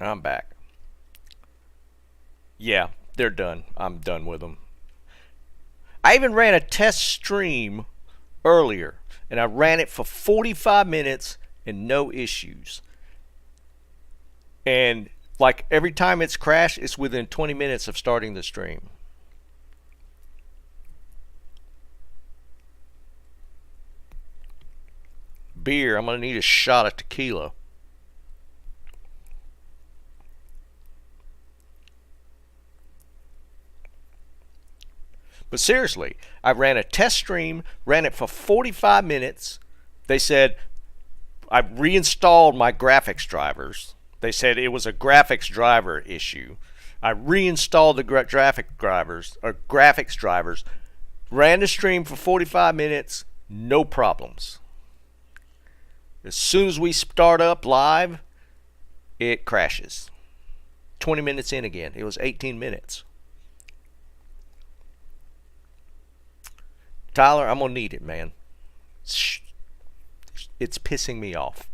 I'm back. Yeah, they're done. I'm done with them. I even ran a test stream earlier, and I ran it for 45 minutes and no issues. And like every time it's crashed, it's within 20 minutes of starting the stream. Beer, I'm going to need a shot of tequila. But seriously, I ran a test stream, ran it for 45 minutes. They said I reinstalled my graphics drivers. They said it was a graphics driver issue. I reinstalled the graphics drivers, ran the stream for 45 minutes, no problems. As soon as we start up live, it crashes. 20 minutes in again. It was 18 minutes. Tyler, I'm going to need it, man. It's pissing me off.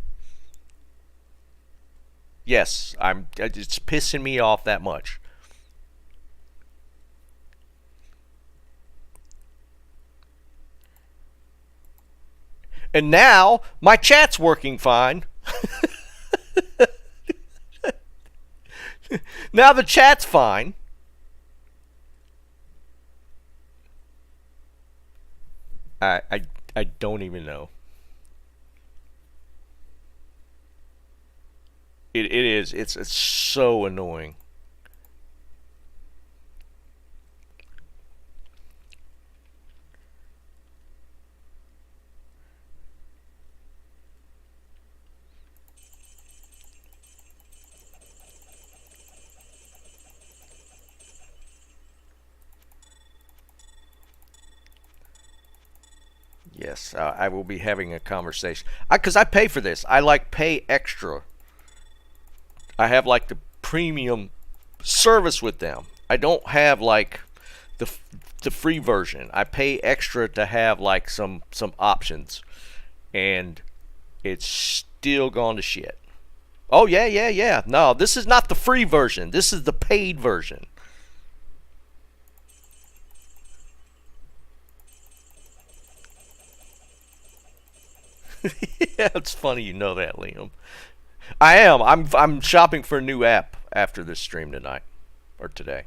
Yes, it's pissing me off that much. And now my chat's working fine. Now the chat's fine. I, I I don't even know. It is. It's so annoying. Yes, I will be having a conversation. Because I pay for this. I like pay extra. I have like the premium service with them. I don't have like the the free version. I pay extra to have like some options, and it's still gone to shit. Oh yeah, yeah, yeah. No, this is not the free version. This is the paid version. Yeah, it's funny you know that, Liam. I am. I'm shopping for a new app after this stream tonight or today.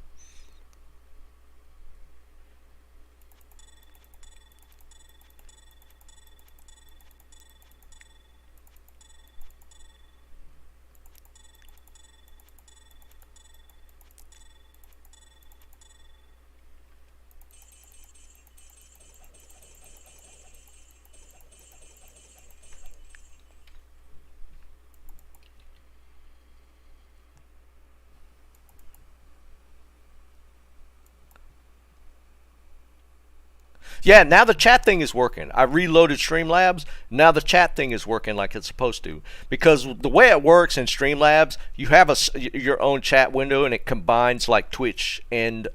Yeah, now the chat thing is working. I reloaded Streamlabs. Now the chat thing is working like it's supposed to. Because the way it works in Streamlabs, you have your own chat window and it combines like Twitch and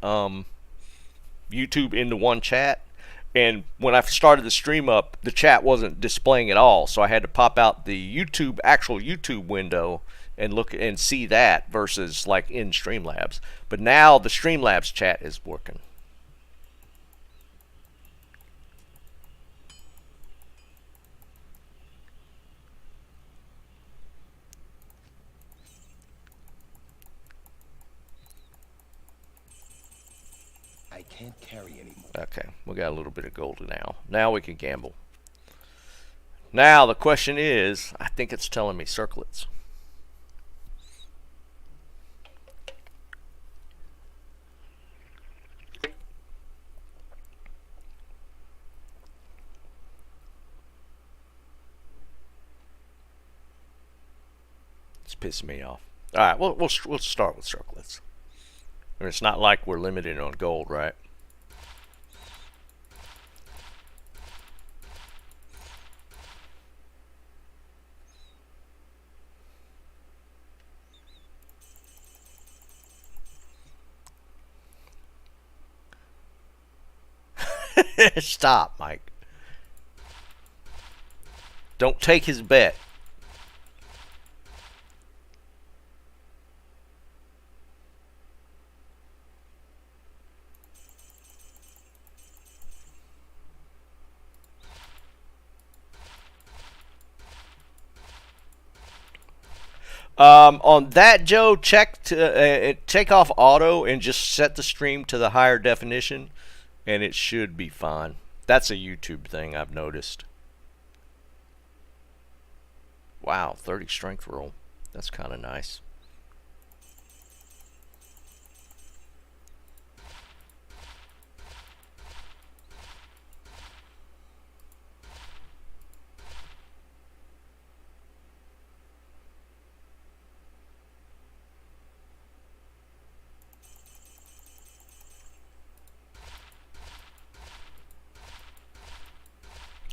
YouTube into one chat. And when I started the stream up, the chat wasn't displaying at all. So I had to pop out the actual YouTube window and look and see that versus like in Streamlabs. But now the Streamlabs chat is working. I can't carry anymore. Okay, we got a little bit of gold now. Now we can gamble. Now the question is, I think it's telling me circlets. It's pissing me off. All right, we'll start with circlets. And it's not like we're limited on gold, right? Stop, Mike. Don't take his bet. On that, Joe, take off auto and just set the stream to the higher definition, and it should be fine. That's a YouTube thing I've noticed. Wow, 30 strength roll. That's kind of nice.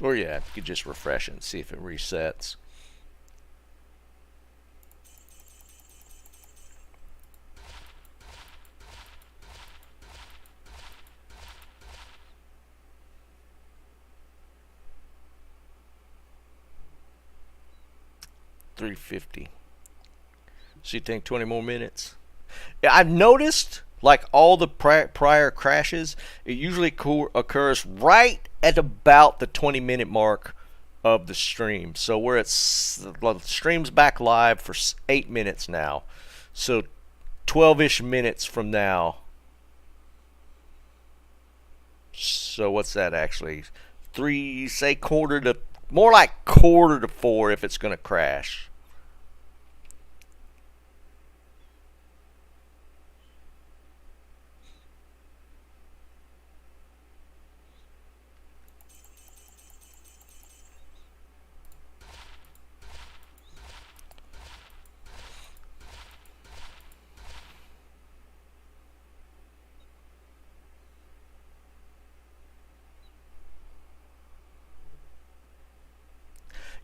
Or yeah, you could just refresh it and see if it resets. $350. So you think 20 more minutes? Yeah, I've noticed like all the prior crashes, it usually occurs right at about the 20-minute mark of the stream. So we're at the stream's back live for 8 minutes now. So 12-ish minutes from now. So what's that actually? Say quarter to, more like quarter to 4 if it's going to crash.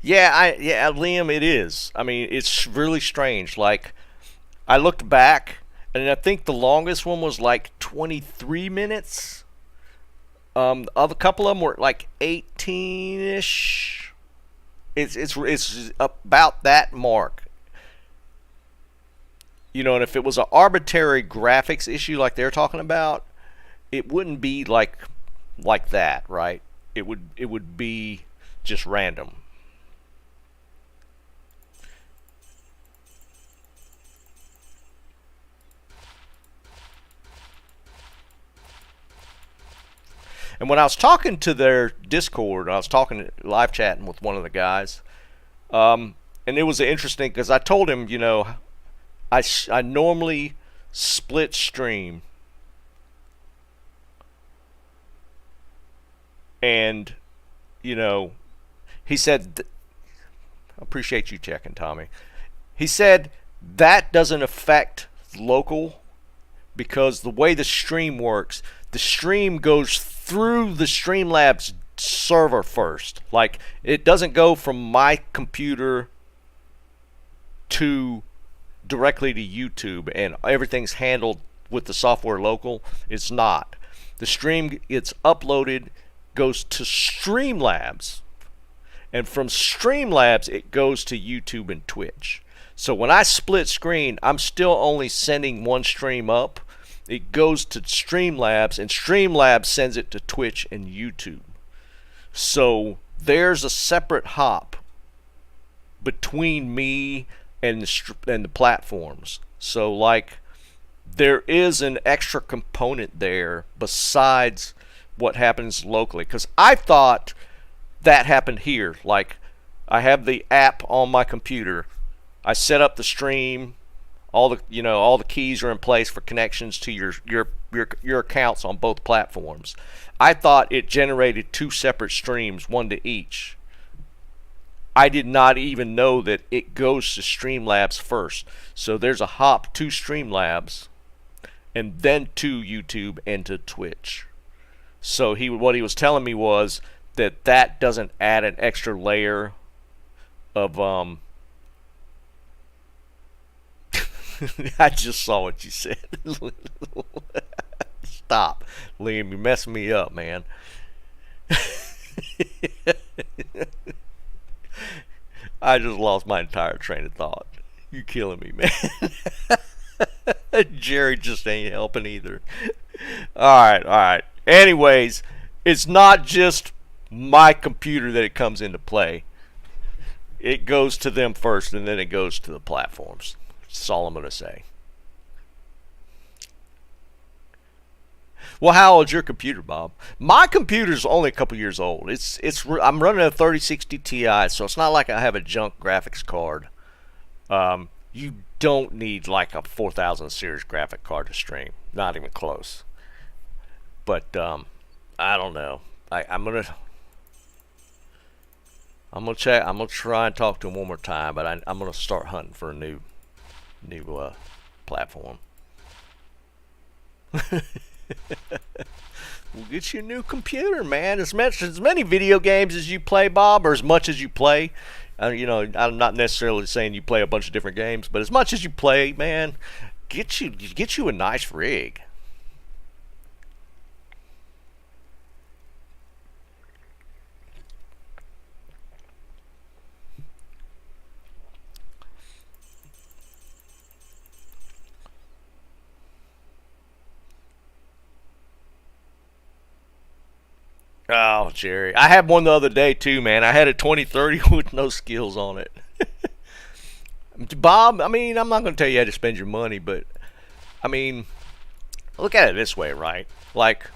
Yeah, Liam, it is. I mean, it's really strange. Like, I looked back, and I think the longest one was like 23 minutes. A couple of them were like 18-ish. It's about that mark. You know, and if it was an arbitrary graphics issue like they're talking about, it wouldn't be like that, right? It would be just random. And when I was talking to their Discord, I was talking live chatting with one of the guys, and it was interesting because I told him, you know, I normally split stream, and you know, he said, I appreciate you checking, Tommy. He said that doesn't affect local because the way the stream works, the stream goes through the Streamlabs server first. Like, it doesn't go from my computer to directly to YouTube and everything's handled with the software local. It's not. The stream gets uploaded, goes to Streamlabs, and from Streamlabs it goes to YouTube and Twitch. So when I split screen, I'm still only sending one stream up. It goes to Streamlabs, and Streamlabs sends it to Twitch and YouTube. So there's a separate hop between me and the platforms. So like, there is an extra component there besides what happens locally. Because I thought that happened here. Like, I have the app on my computer. I set up the stream. All the keys are in place for connections to your accounts on both platforms. I thought it generated 2 separate streams, one to each. I did not even know that it goes to Streamlabs first. So there's a hop to Streamlabs and then to YouTube and to Twitch. So what he was telling me was that doesn't add an extra layer of I just saw what you said. Stop, Liam. You're messing me up, man. I just lost my entire train of thought. You're killing me, man. Jerry just ain't helping either. All right. Anyways, it's not just my computer that it comes into play. it goes to them first, and then it goes to the platforms. That's all I'm gonna say. Well, how old's your computer, Bob? My computer's only a couple years old. I'm running a 3060 Ti, so it's not like I have a junk graphics card. You don't need like a 4000 series graphic card to stream. Not even close. But I don't know. I'm gonna check. I'm gonna try and talk to him one more time, but I'm gonna start hunting for a new platform. We'll get you a new computer, man. As many video games as you play, Bob, or as much as you play. You know, I'm not necessarily saying you play a bunch of different games, but as much as you play, man, get you a nice rig. Oh, Jerry. I had one the other day, too, man. I had a 2030 with no skills on it. Bob, I mean, I'm not going to tell you how to spend your money, but, I mean, look at it this way, right? Like,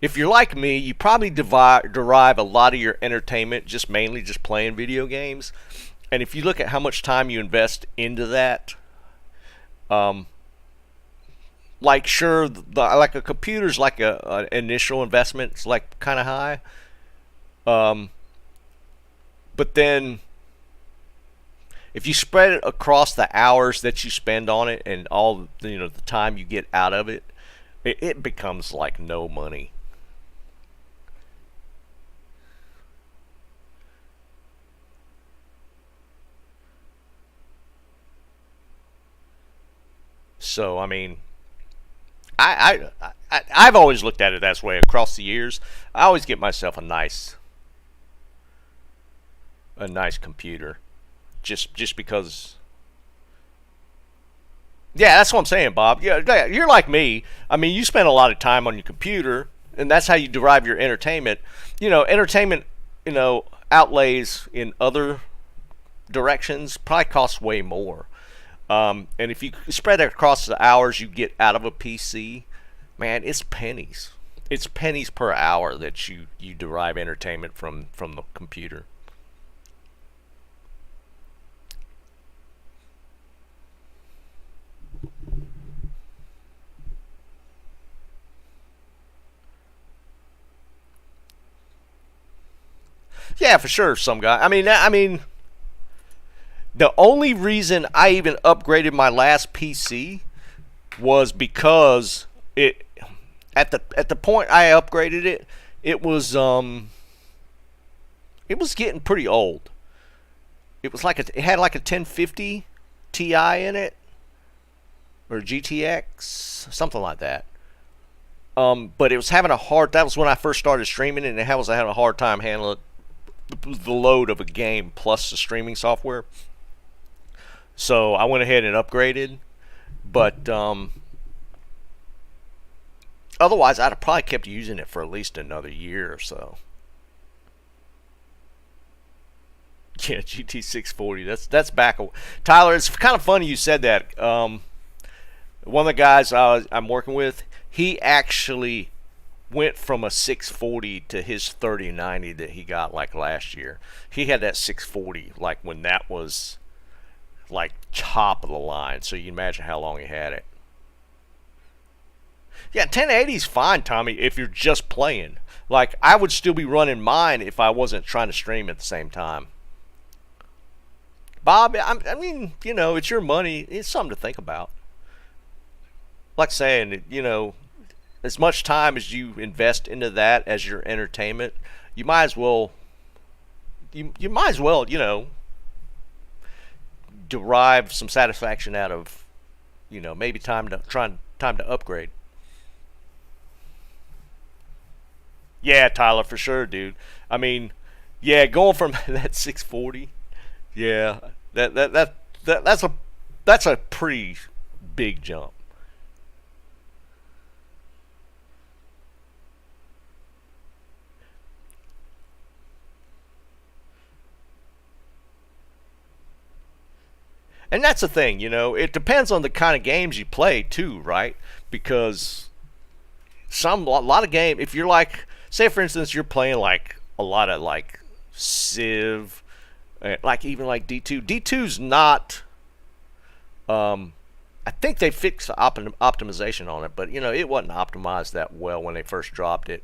if you're like me, you probably derive a lot of your entertainment mainly just playing video games. And if you look at how much time you invest into that, like sure, like a computer's like an initial investment, it's like kind of high, but then if you spread it across the hours that you spend on it and all the time you get out of it, it becomes like no money. So I mean, I've always looked at it that way across the years. I always get myself a nice computer, just because. Yeah, that's what I'm saying, Bob. Yeah, you're like me. I mean, you spend a lot of time on your computer, and that's how you derive your entertainment. Entertainment, outlays in other directions probably costs way more. And if you spread it across the hours you get out of a PC, man, it's pennies. It's pennies per hour that you derive entertainment from the computer. Yeah, for sure. Some guy. I mean, the only reason I even upgraded my last PC was because at the point I upgraded it, it was getting pretty old. It had like a 1050 Ti in it, or GTX, something like that. But it was having a hard. That was when I first started streaming, and it was having a hard time handling the load of a game plus the streaming software. So I went ahead and upgraded, but otherwise I'd have probably kept using it for at least another year or so. Yeah, GT640. That's back. Tyler, it's kind of funny you said that. One of the guys I'm working with, he actually went from a 640 to his 3090 that he got like last year. He had that 640 like when that was like top of the line, so you can imagine how long he had it. Yeah, 1080 is fine, Tommy, if you're just playing. Like, I would still be running mine if I wasn't trying to stream at the same time. Bob, I mean, it's your money. It's something to think about. Like saying, as much time as you invest into that as your entertainment, you might as well, derive some satisfaction out of, maybe time to upgrade. Yeah, Tyler, for sure, dude. I mean, yeah, going from that 640, yeah, that's a pretty big jump. And that's the thing, you know, it depends on the kind of games you play too, right? Because a lot of game, if you're like, say for instance, you're playing like a lot of like Civ, like even like D2. D2's not. I think they fixed the optimization on it, but you know it wasn't optimized that well when they first dropped it.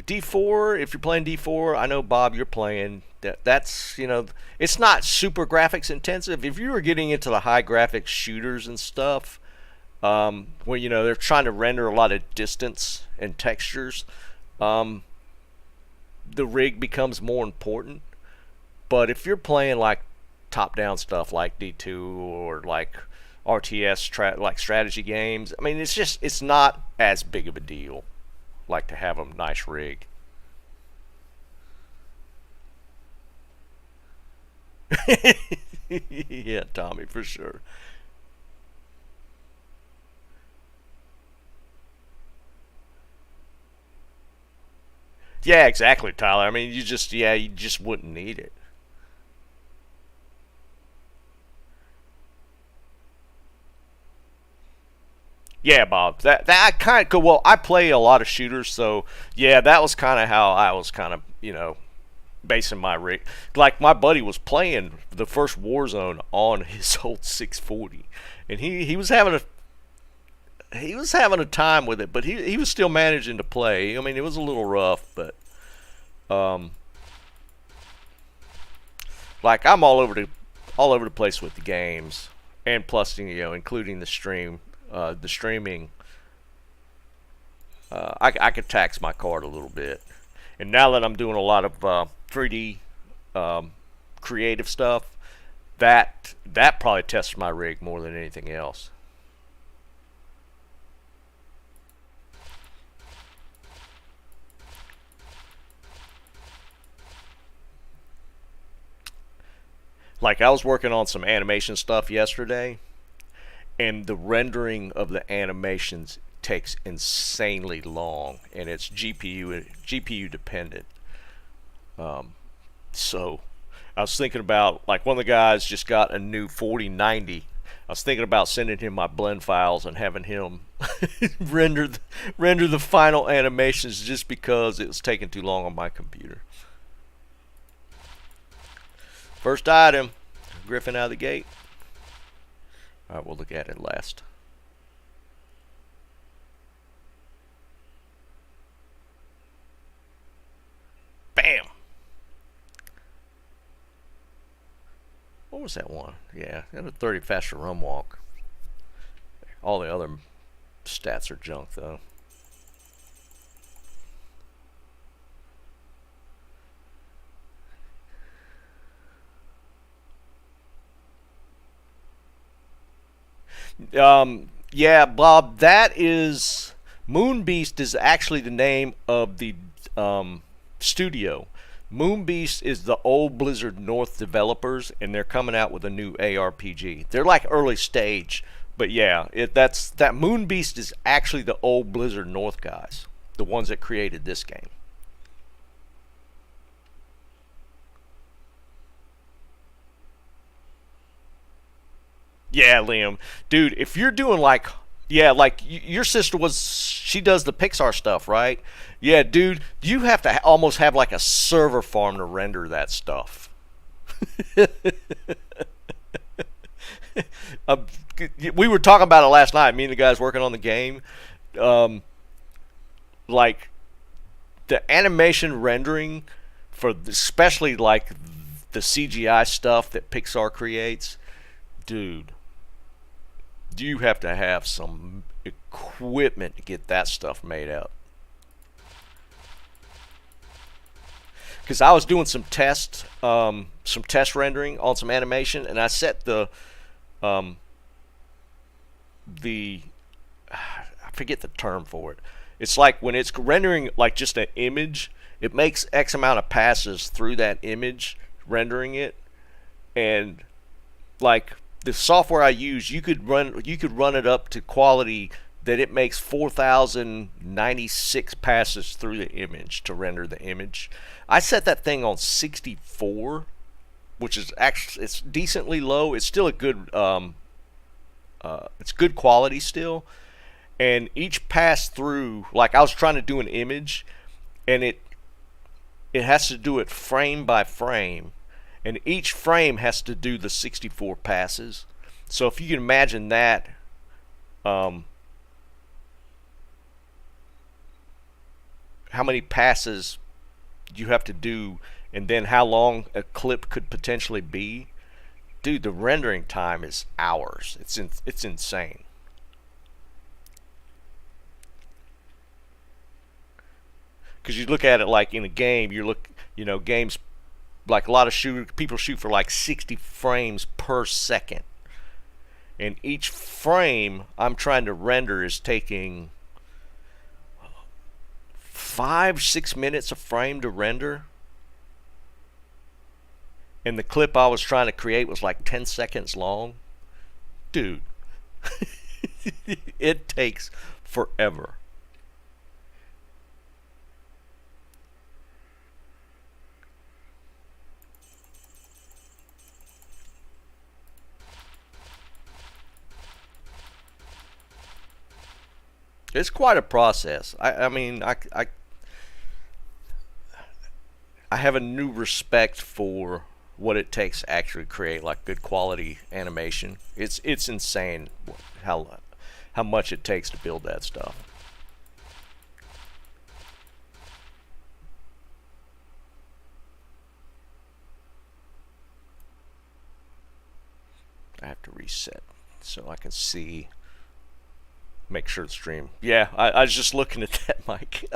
D4, if you're playing D4, I know Bob, you're playing. That's you know, it's not super graphics intensive. If you were getting into the high graphics shooters and stuff, where you know they're trying to render a lot of distance and textures, the rig becomes more important. But if you're playing like top-down stuff like D2 or like RTS like strategy games, I mean it's not as big of a deal like to have a nice rig. Yeah, Tommy, for sure. Yeah, exactly, Tyler. I mean, you just wouldn't need it. Yeah, Bob. That kind of well, I play a lot of shooters, so yeah, that was kind of how I was kind of basing my rig. Like my buddy was playing the first Warzone on his old 640, and he was having a time with it, but he was still managing to play. I mean, it was a little rough, but um, like I'm all over the place with the games, and plus including the streaming. I could tax my card a little bit, and now that I'm doing a lot of 3D creative stuff, that probably tests my rig more than anything else. Like I was working on some animation stuff yesterday, and the rendering of the animations takes insanely long, and it's GPU dependent. So I was thinking about, like, one of the guys just got a new 4090. I was thinking about sending him my blend files and having him render the final animations just because it was taking too long on my computer. First item, Griffin out of the gate. All right, we'll look at it last. Bam! What was that one? Yeah, got a 30 faster run walk. All the other stats are junk, though. Yeah, Bob, that is Moonbeast is actually the name of the studio. Moonbeast is the old Blizzard North developers, and they're coming out with a new ARPG. They're like early stage, but yeah, that Moonbeast is actually the old Blizzard North guys, the ones that created this game. Yeah, Liam, dude, if you're doing like, yeah, like your sister she does the Pixar stuff, right? Yeah, dude, you have to almost have like a server farm to render that stuff. uh, we were talking about it last night. Me and the guys working on the game, um, like the animation rendering for especially like the CGI stuff that Pixar creates, dude. You have to have some equipment to get that stuff made up. Because I was doing some test rendering on some animation, and I set um, the I forget the term for it. It's like when it's rendering like just an image, it makes X amount of passes through that image, rendering it, and like the software I use, you could run it up to quality that it makes 4,096 passes through the image to render the image. I set that thing on 64, which is actually it's decently low. It's still a good it's good quality still. And each pass through, like I was trying to do an image, and it has to do it frame by frame, and each frame has to do the 64 passes. So if you can imagine that, how many passes you have to do, and then how long a clip could potentially be, dude, the rendering time is hours. It's insane. Because you look at it like in a game, games like a lot of people shoot for like 60 frames per second, and each frame I'm trying to render is taking 5-6 minutes a frame to render, and the clip I was trying to create was like 10 seconds long. Dude, it takes forever. It's quite a process. I mean, I have a new respect for what it takes to actually create like good quality animation. It's insane how much it takes to build that stuff. I have to reset so I can see. Make sure the stream. Yeah, I was just looking at that, Mike.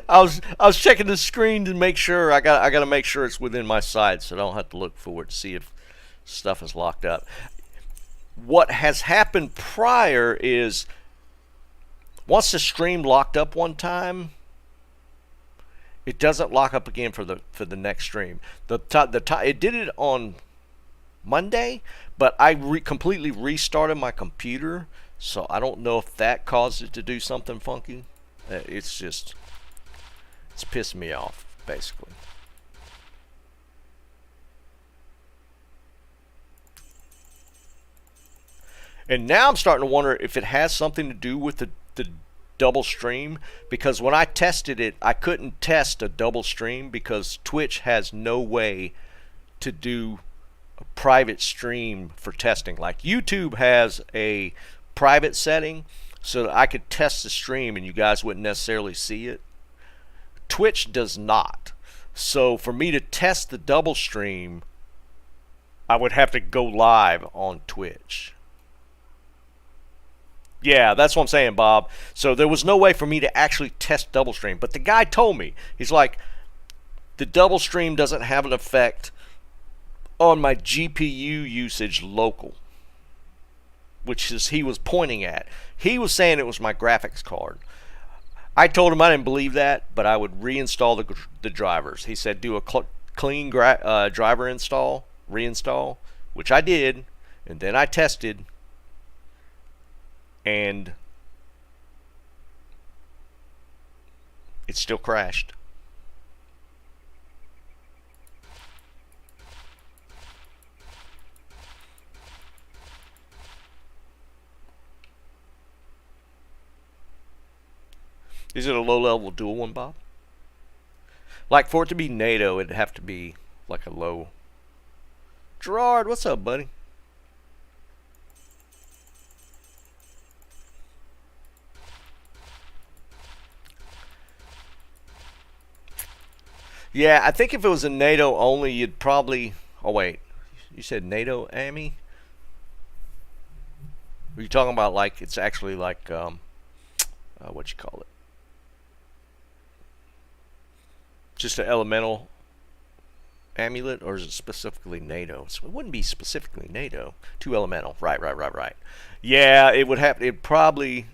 I was checking the screen to make sure. I got to make sure it's within my sight, so I don't have to look forward to see if stuff is locked up. What has happened prior is once the stream locked up one time, it doesn't lock up again for the next stream. It did it on Monday, but I completely restarted my computer. So I don't know if that caused it to do something funky. It's pissing me off, basically. And now I'm starting to wonder if it has something to do with the double stream, because when I tested it, I couldn't test a double stream because Twitch has no way to do a private stream for testing. Like YouTube has a private setting so that I could test the stream and you guys wouldn't necessarily see it. Twitch does not. So for me to test the double stream, I would have to go live on Twitch. Yeah, that's what I'm saying, Bob. So there was no way for me to actually test double stream. But the guy told me, he's like, the double stream doesn't have an effect on my GPU usage local, which is he was pointing at. He was saying it was my graphics card. I told him I didn't believe that, but I would reinstall the drivers. He said do a clean driver reinstall, which I did, and then I tested, and it still crashed. Is it a low-level dual one, Bob? Like, for it to be NATO, it'd have to be like a low. Gerard, what's up, buddy? Yeah, I think if it was a NATO only, you'd probably... Oh, wait. You said NATO, Amy? Were you talking about, like, it's actually like, what you call it? Just an elemental amulet, or is it specifically NATO? So it wouldn't be specifically NATO. 2 elemental. Right. Yeah, it would have. It probably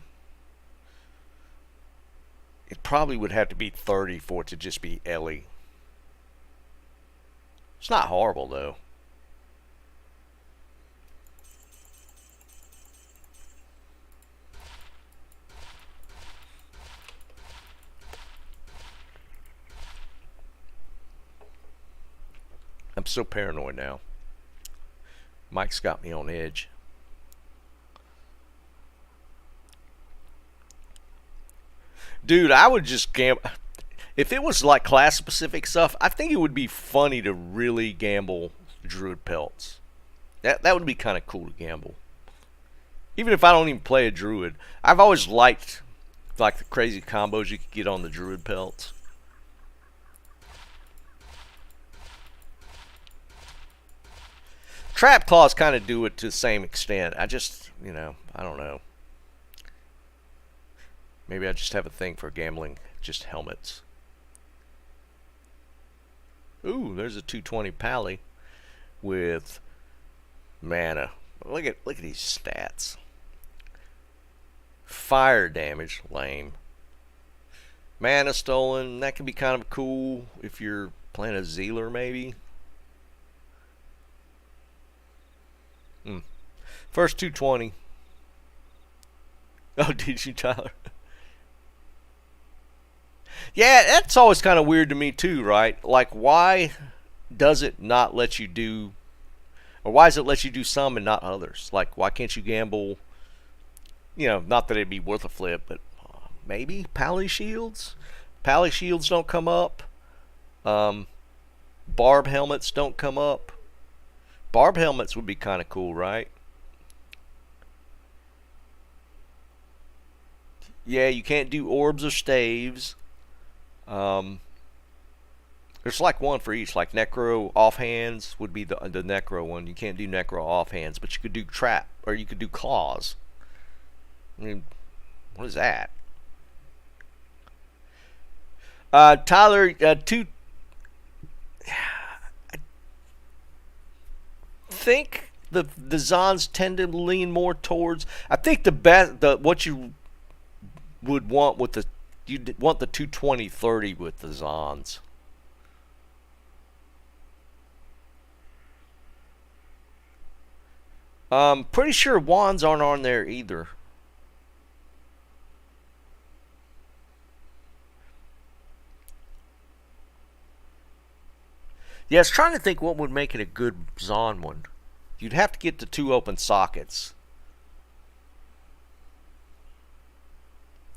would have to be 30 for it to just be Ellie. It's not horrible though. I'm so paranoid now. Mike's got me on edge. Dude, I would just gamble. If it was like class specific stuff, I think it would be funny to really gamble druid pelts. That would be kind of cool to gamble. Even if I don't even play a druid, I've always liked like the crazy combos you could get on the druid pelts. Trap claws kind of do it to the same extent. I just, I don't know. Maybe I just have a thing for gambling just helmets. Ooh, there's a 220 pally with mana. Look at these stats. Fire damage, lame. Mana stolen, that can be kind of cool if you're playing a Zealer maybe. First 220. Oh, did you, Tyler? Yeah, that's always kind of weird to me too, right? Like, why does it not let you do, or why does it let you do some and not others? Like, why can't you gamble, not that it'd be worth a flip, but maybe Pally Shields? Pally Shields don't come up. Barb helmets don't come up. Barb helmets would be kind of cool, right? Yeah, you can't do orbs or staves. There's like one for each. Like Necro offhands would be the Necro one. You can't do Necro offhands, but you could do trap, or you could do claws. I mean, what is that? Tyler, I think the Zons tend to lean more towards. I think what you would want with you'd want the 220-30 with the Zons. Pretty sure wands aren't on there either. Yeah, I was trying to think what would make it a good Zon one. You'd have to get the 2 open sockets.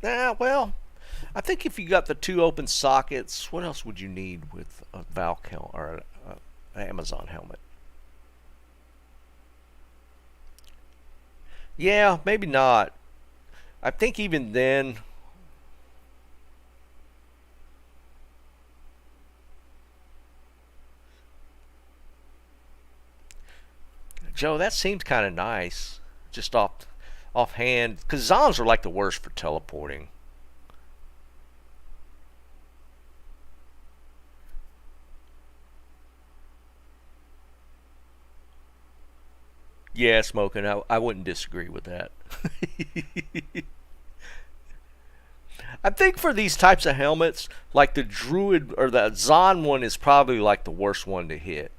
Well, I think if you got the 2 open sockets, what else would you need with a Valk helmet or an Amazon helmet? Yeah, maybe not. I think even then, Joe, that seems kind of nice. Just offhand, because Zons are like the worst for teleporting. Yeah, smoking. I wouldn't disagree with that. I think for these types of helmets, like the Druid or the Zon one is probably like the worst one to hit.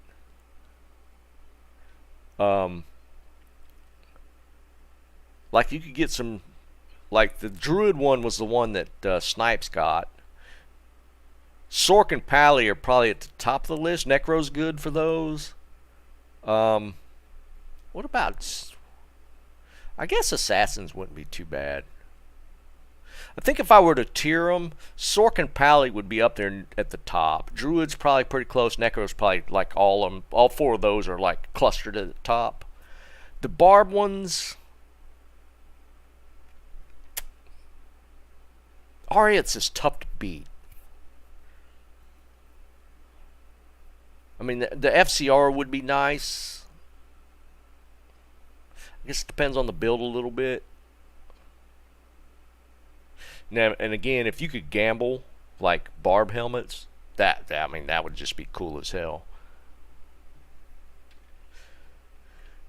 Like you could get some, like the Druid one was the one that Snipes got. Sork and Pally are probably at the top of the list. Necro's good for those. What about, I guess Assassins wouldn't be too bad. I think if I were to tier them, Sork and Pally would be up there at the top. Druid's probably pretty close. Necro's probably like all of them. All 4 of those are like clustered at the top. The Barb ones, Ariats is tough to beat. I mean, the FCR would be nice. I guess it depends on the build a little bit. Now, and again, if you could gamble like Barb helmets, that would just be cool as hell.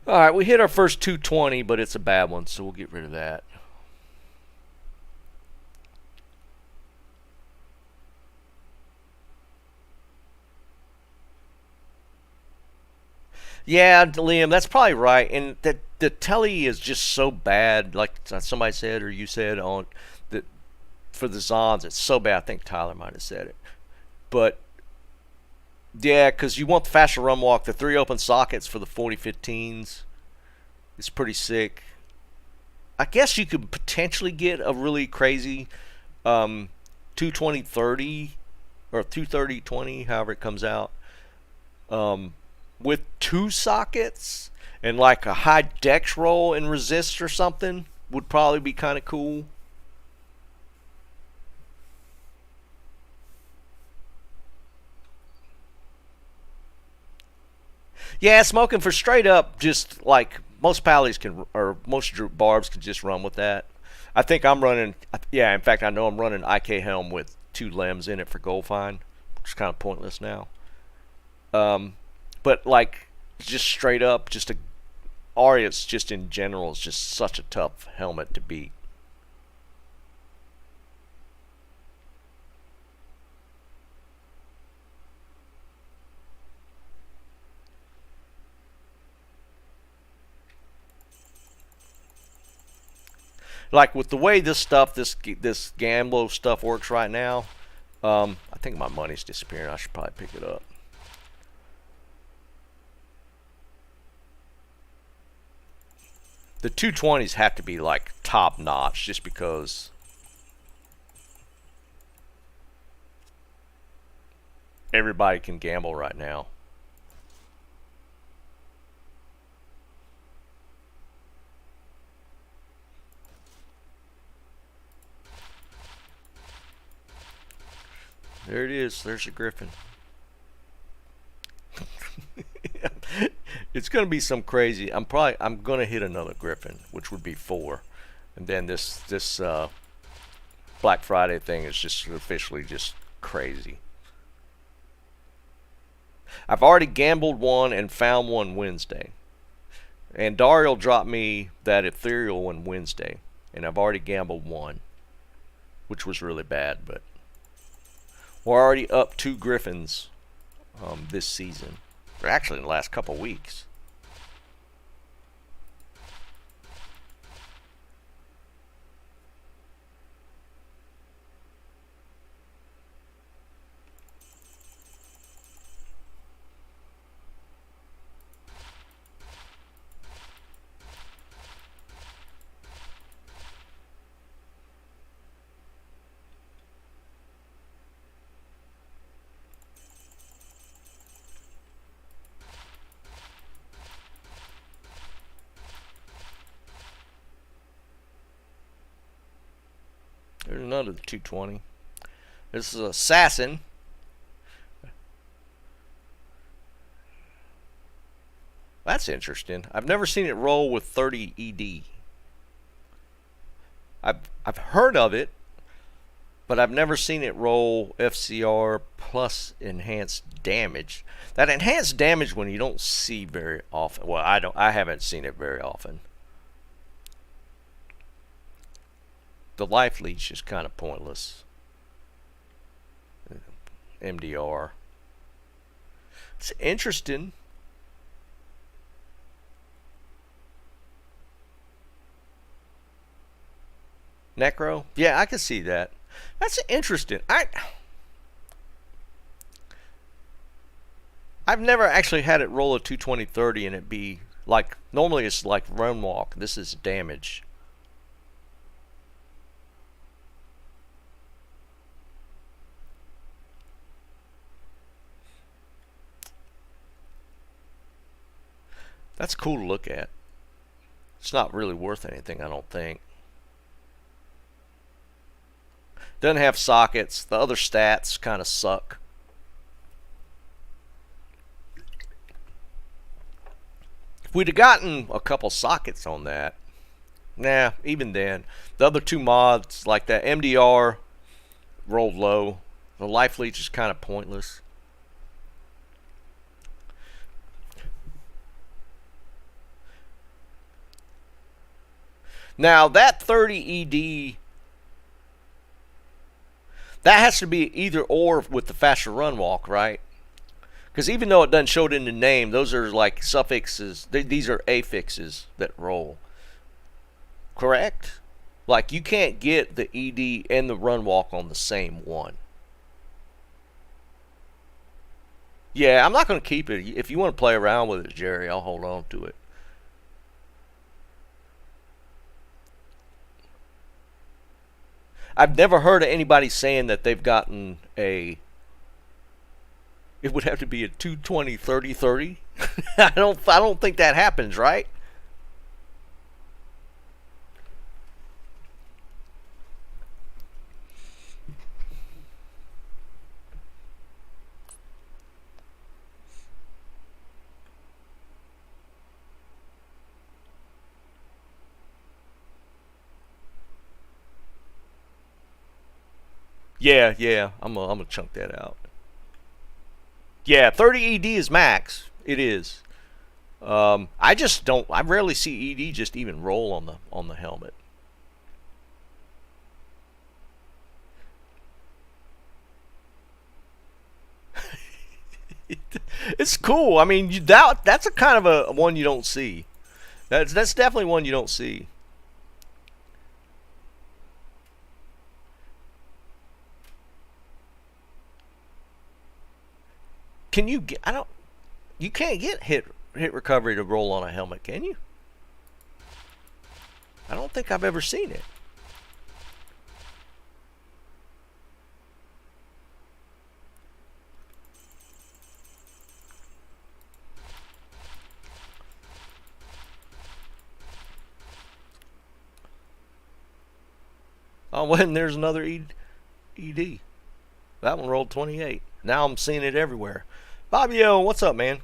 All right, we hit our first 220, but it's a bad one, so we'll get rid of that. Yeah, Liam, that's probably right. And the telly is just so bad. Like somebody said, or you said on the for the Zons, it's so bad. I think Tyler might have said it, but Yeah, because you want the faster run walk. The 3 open sockets for the 4015s. It's pretty sick. I guess you could potentially get a really crazy 220-30 or 230-20, however it comes out, with 2 sockets and like a high dex roll and resist or something would probably be kind of cool. Yeah, smoking for straight up, just like most pallies can, or most barbs can just run with that. I think I'm running, yeah, in fact, I know I'm running IK Helm with 2 limbs in it for gold find, which is kind of pointless now. But like, just straight up, just a Aureus just in general is just such a tough helmet to beat. Like with the way this stuff, this gambo stuff works right now, I think my money's disappearing. I should probably pick it up. The 220s have to be like top notch, just because everybody can gamble right now. There it is. There's a griffin. It's gonna be some crazy. I'm gonna hit another griffin, which would be 4, and then this Black Friday thing is just officially just crazy. I've already gambled one and found one Wednesday, and Daryl dropped me that ethereal one Wednesday, and I've already gambled one, which was really bad, but we're already up 2 griffins this season. Or actually in the last couple weeks. There's another 220. This is Assassin. That's interesting. I've never seen it roll with 30 ED. I've heard of it, but I've never seen it roll FCR plus enhanced damage. That enhanced damage one you don't see very often. Well, I haven't seen it very often. The life leech is kind of pointless. MDR. It's interesting. Necro? Yeah, I can see that. That's interesting. I've never actually had it roll a 220-30 and it be like, normally it's like run walk. This is damage. That's cool to look at. It's not really worth anything, I don't think. Doesn't have sockets. The other stats kind of suck. If we'd have gotten a couple sockets on that, nah, even then. The other 2 mods, like that MDR, rolled low. The life leech is kind of pointless. Now, that 30 ED, that has to be either or with the faster run walk, right? Because even though it doesn't show it in the name, those are like suffixes. These are affixes that roll. Correct? Like, you can't get the ED and the run walk on the same one. Yeah, I'm not going to keep it. If you want to play around with it, Jerry, I'll hold on to it. I've never heard of anybody saying that they've gotten a. It would have to be a 220 30 30. I don't think that happens, right? Yeah, yeah. I'm gonna chunk that out. Yeah, 30 ED is max. It is. I just don't. I rarely see ED just even roll on the helmet. It's cool. I mean, that's a kind of a one you don't see. That's definitely one you don't see. Can you get? I don't. You can't get hit recovery to roll on a helmet, can you? I don't think I've ever seen it. Oh, well, and there's another ED. That one rolled 28. Now I'm seeing it everywhere. Bobby O, what's up, man?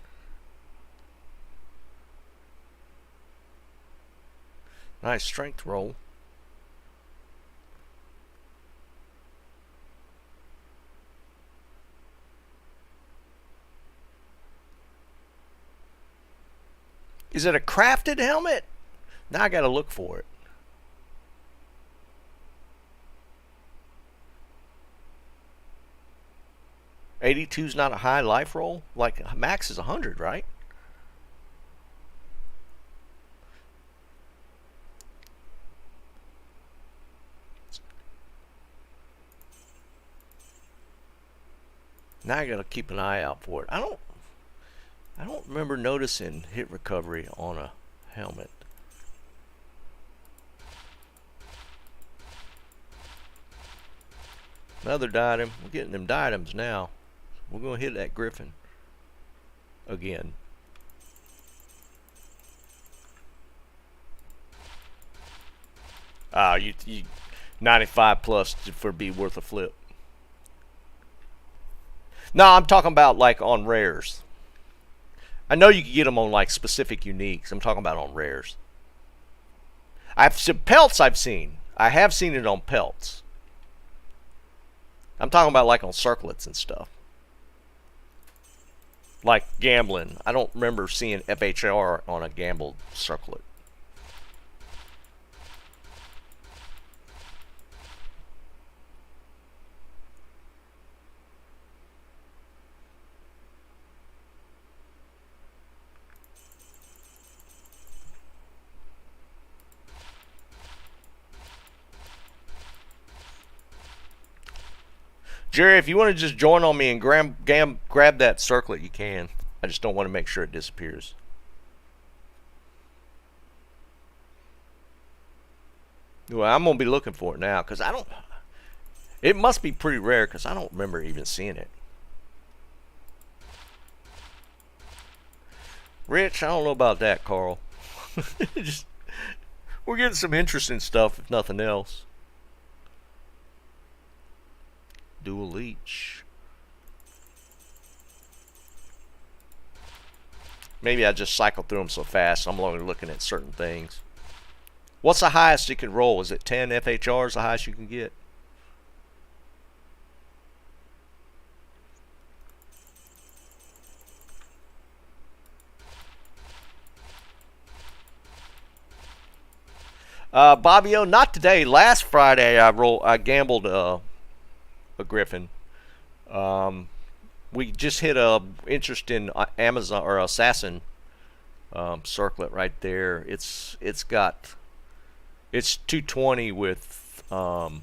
Nice strength roll. Is it a crafted helmet? Now I gotta look for it. 82 is not a high life roll? Like, max is 100, right? Now I gotta keep an eye out for it. I don't remember noticing hit recovery on a helmet. Another diadem. We're getting them diadems now. We're gonna hit that griffin again. You 95 plus for be worth a flip. No, I'm talking about like on rares. I know you can get them on like specific uniques. I'm talking about on rares. I've seen pelts. I have seen it on pelts. I'm talking about like on circlets and stuff. Like gambling. I don't remember seeing FHR on a gambled circlet. Jerry, if you want to just join on me and grab that circlet, you can. I just don't want to make sure it disappears. Well, I'm going to be looking for it now because I don't. It must be pretty rare because I don't remember even seeing it. Rich, I don't know about that, Carl. Just, we're getting some interesting stuff, if nothing else. Dual leech. Maybe I just cycle through them so fast I'm only looking at certain things. What's the highest you can roll? Is it 10 FHRs the highest you can get? Bobby O, not today. Last Friday I gambled a griffin. We just hit a interesting Amazon or assassin circlet right there. It's 220 with 30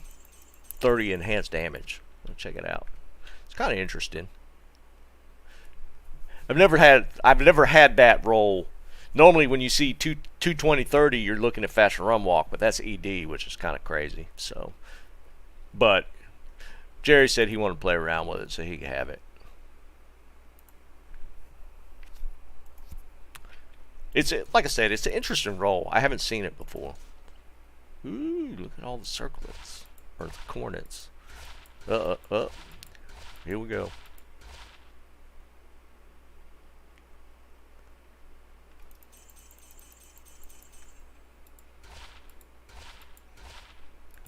enhanced damage. Check it out. It's kind of interesting. I've never had that roll. Normally, when you see 220/30, you're looking at fast run walk, but that's ED, which is kind of crazy. So, but Jerry said he wanted to play around with it, so he could have it. It's like I said, it's an interesting roll. I haven't seen it before. Ooh, look at all the circlets or the cornets. Here we go.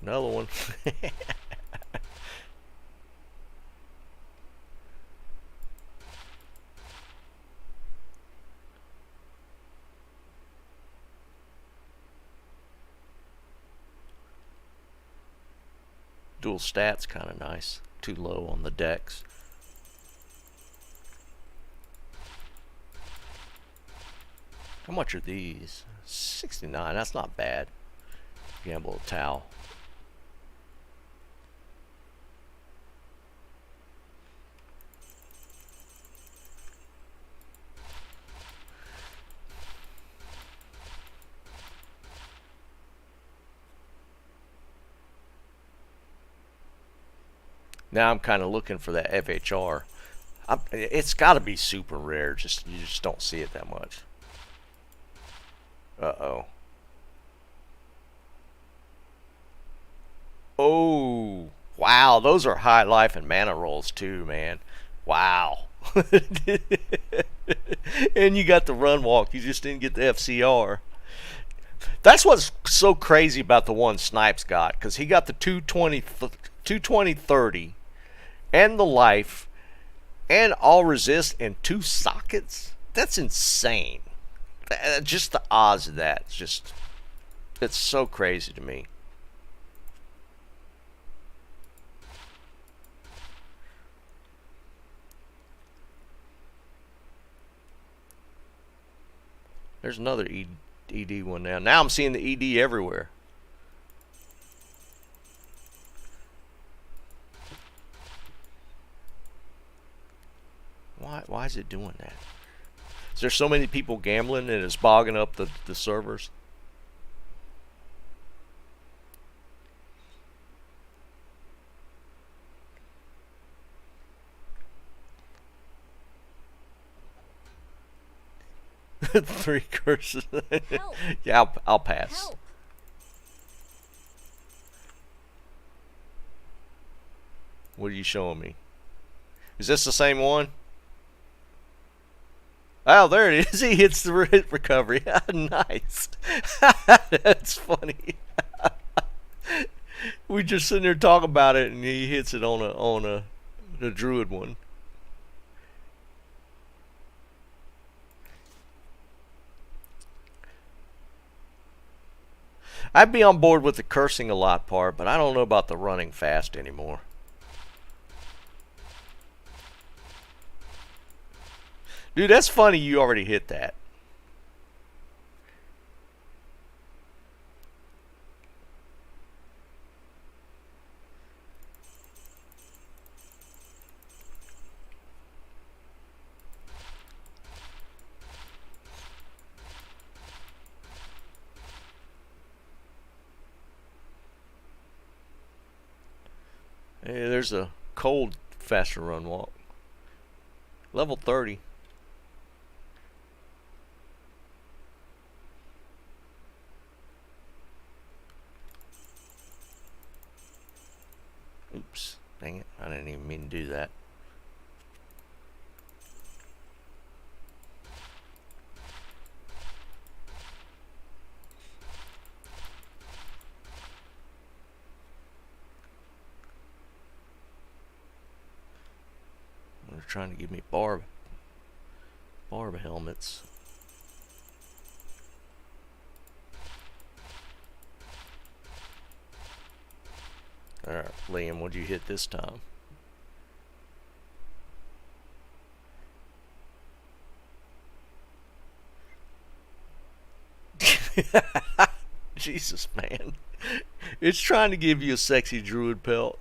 Another one. Dual stats kind of nice. Too low on the decks. How much are these? 69. That's not bad. Gamble a towel. Now I'm kind of looking for that FHR. It's got to be super rare. You just don't see it that much. Uh-oh. Oh, wow. Those are high life and mana rolls too, man. Wow. And you got the run walk. You just didn't get the FCR. That's what's so crazy about the one Snipes got, because he got the 220/30 and the life and all resist and 2 sockets. That's insane. Just the odds of that, it's so crazy to me. There's another ED one now. Now I'm seeing the ED everywhere. Why is it doing that? Is there so many people gambling and it's bogging up the servers? Three curses. Yeah, I'll pass. Help. What are you showing me? Is this the same one? Oh, there it is. He hits the recovery. Nice. That's funny. We just sitting there talking about it, and he hits it on a druid one. I'd be on board with the cursing a lot part, but I don't know about the running fast anymore. Dude, that's funny you already hit that. Hey, there's a cold faster run walk. Level 30. Oops, dang it, I didn't even mean to do that. They're trying to give me barb helmets. Alright, Liam, what'd you hit this time? Jesus, man. It's trying to give you a sexy druid pelt.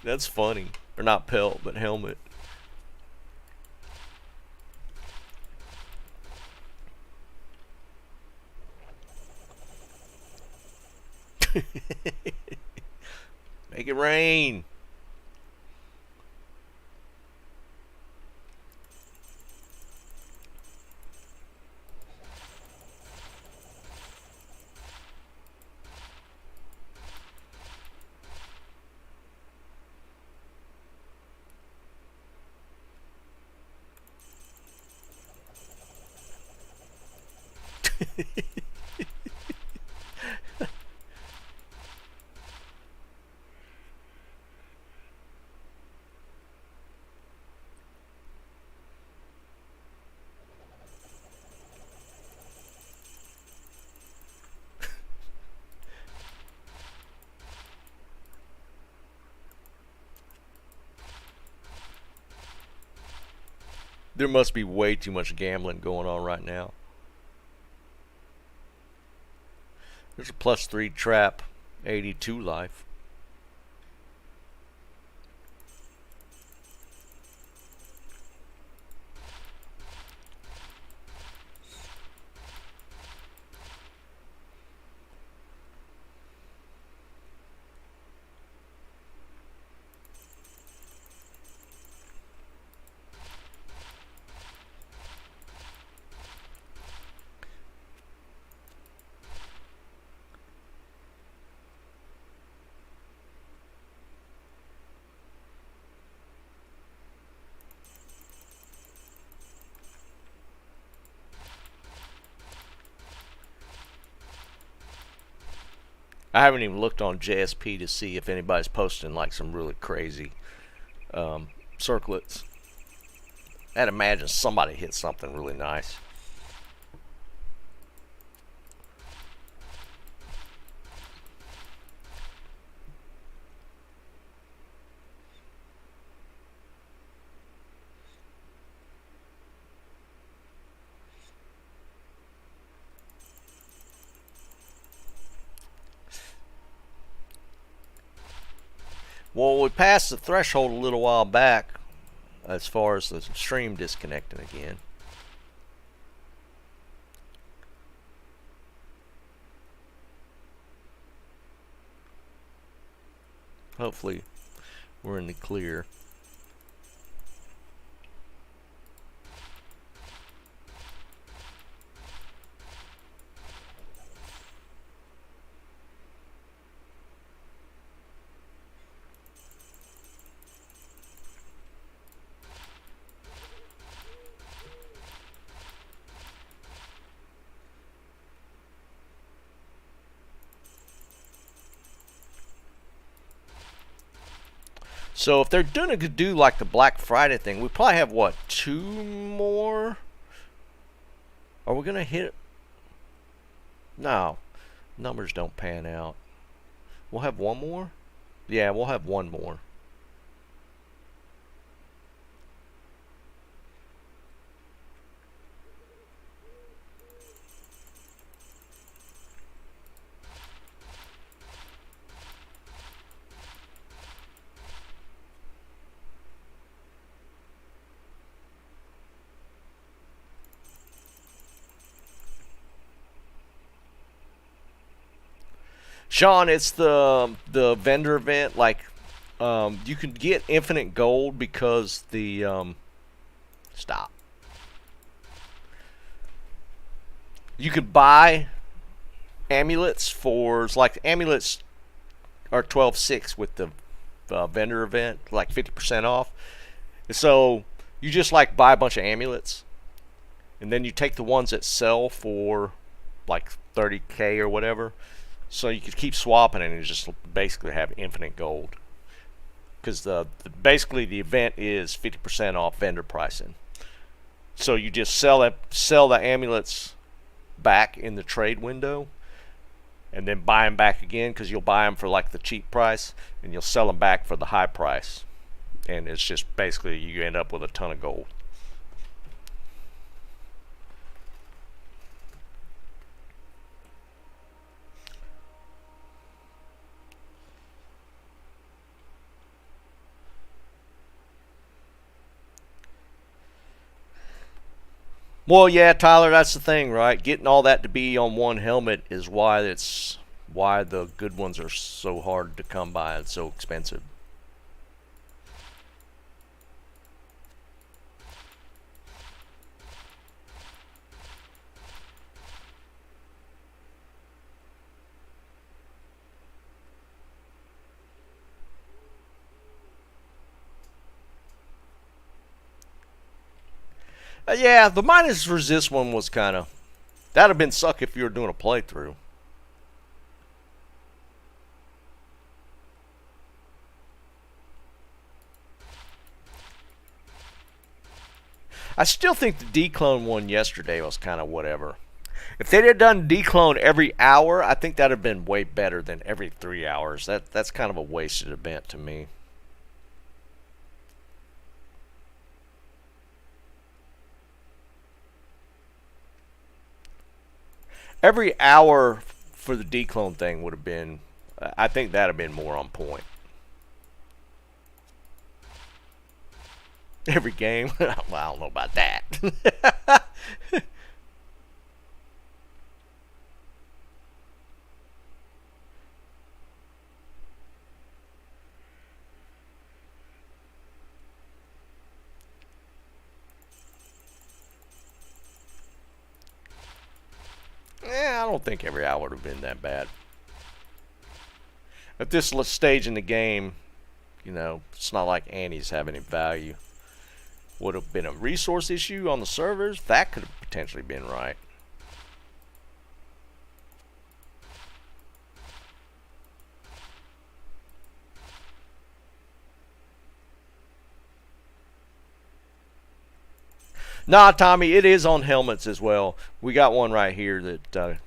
That's funny. Or not pelt, but helmet. Make it rain. There must be way too much gambling going on right now. There's a +3 trap, 82 life. I haven't even looked on JSP to see if anybody's posting like some really crazy circlets. I'd imagine somebody hit something really nice. Well, we passed the threshold a little while back as far as the stream disconnecting again. Hopefully we're in the clear. So if they're gonna do like the Black Friday thing, we probably have what, 2 more? Are we gonna hit? No, numbers don't pan out. We'll have 1 more. Yeah, we'll have 1 more. Sean, it's the vendor event. Like, you can get infinite gold because the stop. You could buy amulets for like amulets are 12.6 with the vendor event, like 50% off. So you just like buy a bunch of amulets, and then you take the ones that sell for like 30k or whatever. So you could keep swapping and you just basically have infinite gold. Because basically the event is 50% off vendor pricing. So you just sell the amulets back in the trade window, and then buy them back again, because you'll buy them for like the cheap price, and you'll sell them back for the high price. And it's just basically you end up with a ton of gold. Well, yeah, Tyler, that's the thing, right? Getting all that to be on one helmet is why the good ones are so hard to come by and so expensive. Yeah, the minus resist one was kind of that'd have been suck if you were doing a playthrough. I still think the declone one yesterday was kind of whatever. If they'd have done declone every hour, I think that'd have been way better than every 3 hours. That's kind of a wasted event to me. Every hour for the declone thing would have been, I think that'd have been more on point. Every game, well, I don't know about that. I don't think every hour would have been that bad. At this stage in the game, it's not like Annie's have any value. Would have been a resource issue on the servers? That could have potentially been right. Nah, Tommy, it is on helmets as well. We got one right here that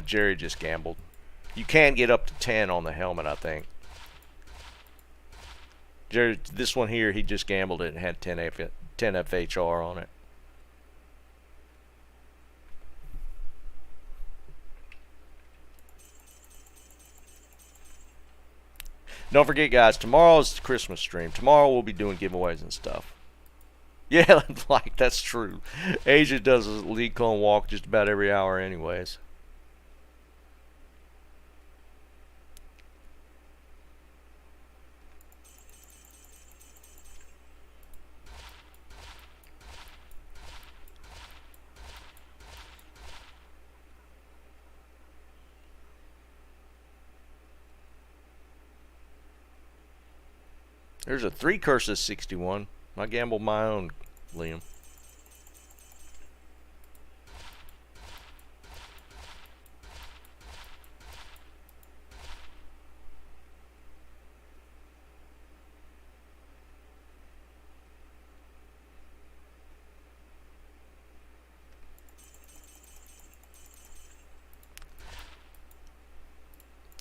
Jerry just gambled. You can get up to 10 on the helmet, I think. Jerry, this one here, he just gambled it and had 10 FHR on it. Don't forget, guys, tomorrow's the Christmas stream. Tomorrow we'll be doing giveaways and stuff. Yeah, like, that's true. Asia does a lead clone walk just about every hour anyways. There's a 3 curses 61. I gambled my own, Liam.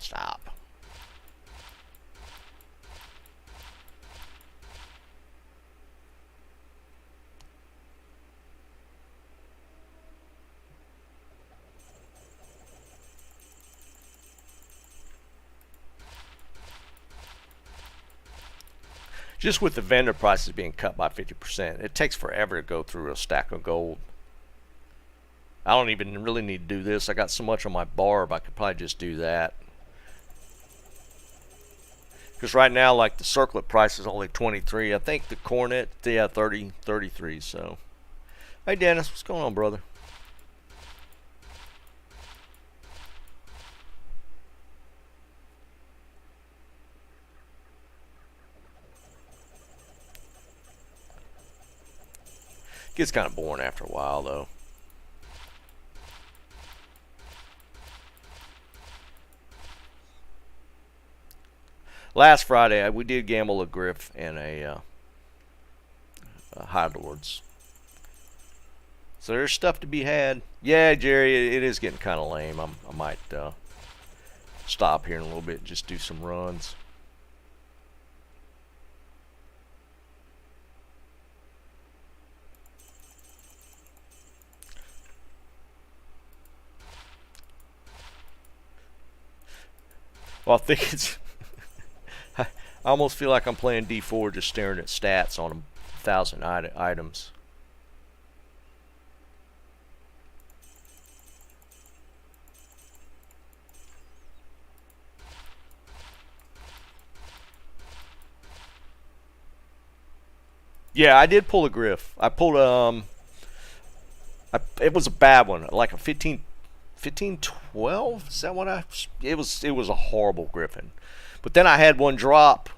Stop. Just with the vendor prices being cut by 50%, it takes forever to go through a stack of gold. I don't even really need to do this. I got so much on my barb, I could probably just do that. Because right now, like, the circlet price is only 23. I think the cornet, yeah, 33. So, hey Dennis, what's going on, brother? Gets kind of boring after a while, though. Last Friday, we did gamble a Griff and a High Lords. So there's stuff to be had. Yeah, Jerry, it is getting kind of lame. I might stop here in a little bit and just do some runs. Well, I think it's... I almost feel like I'm playing D4 just staring at stats on 1,000 items. Yeah, I did pull a griff. I pulled it was a bad one, like a 1512. Is that what I? It was a horrible griffin. But then I had one drop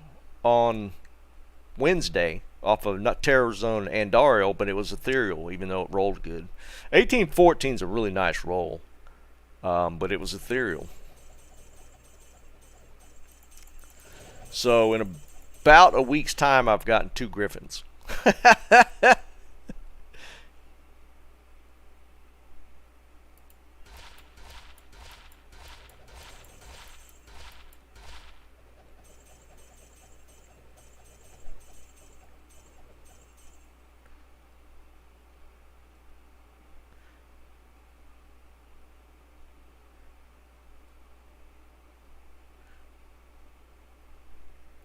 on Wednesday off of not Terror Zone Andariel, but it was ethereal, even though it rolled good. 1814 is a really nice roll, but it was ethereal. So in about a week's time, I've gotten 2 griffins.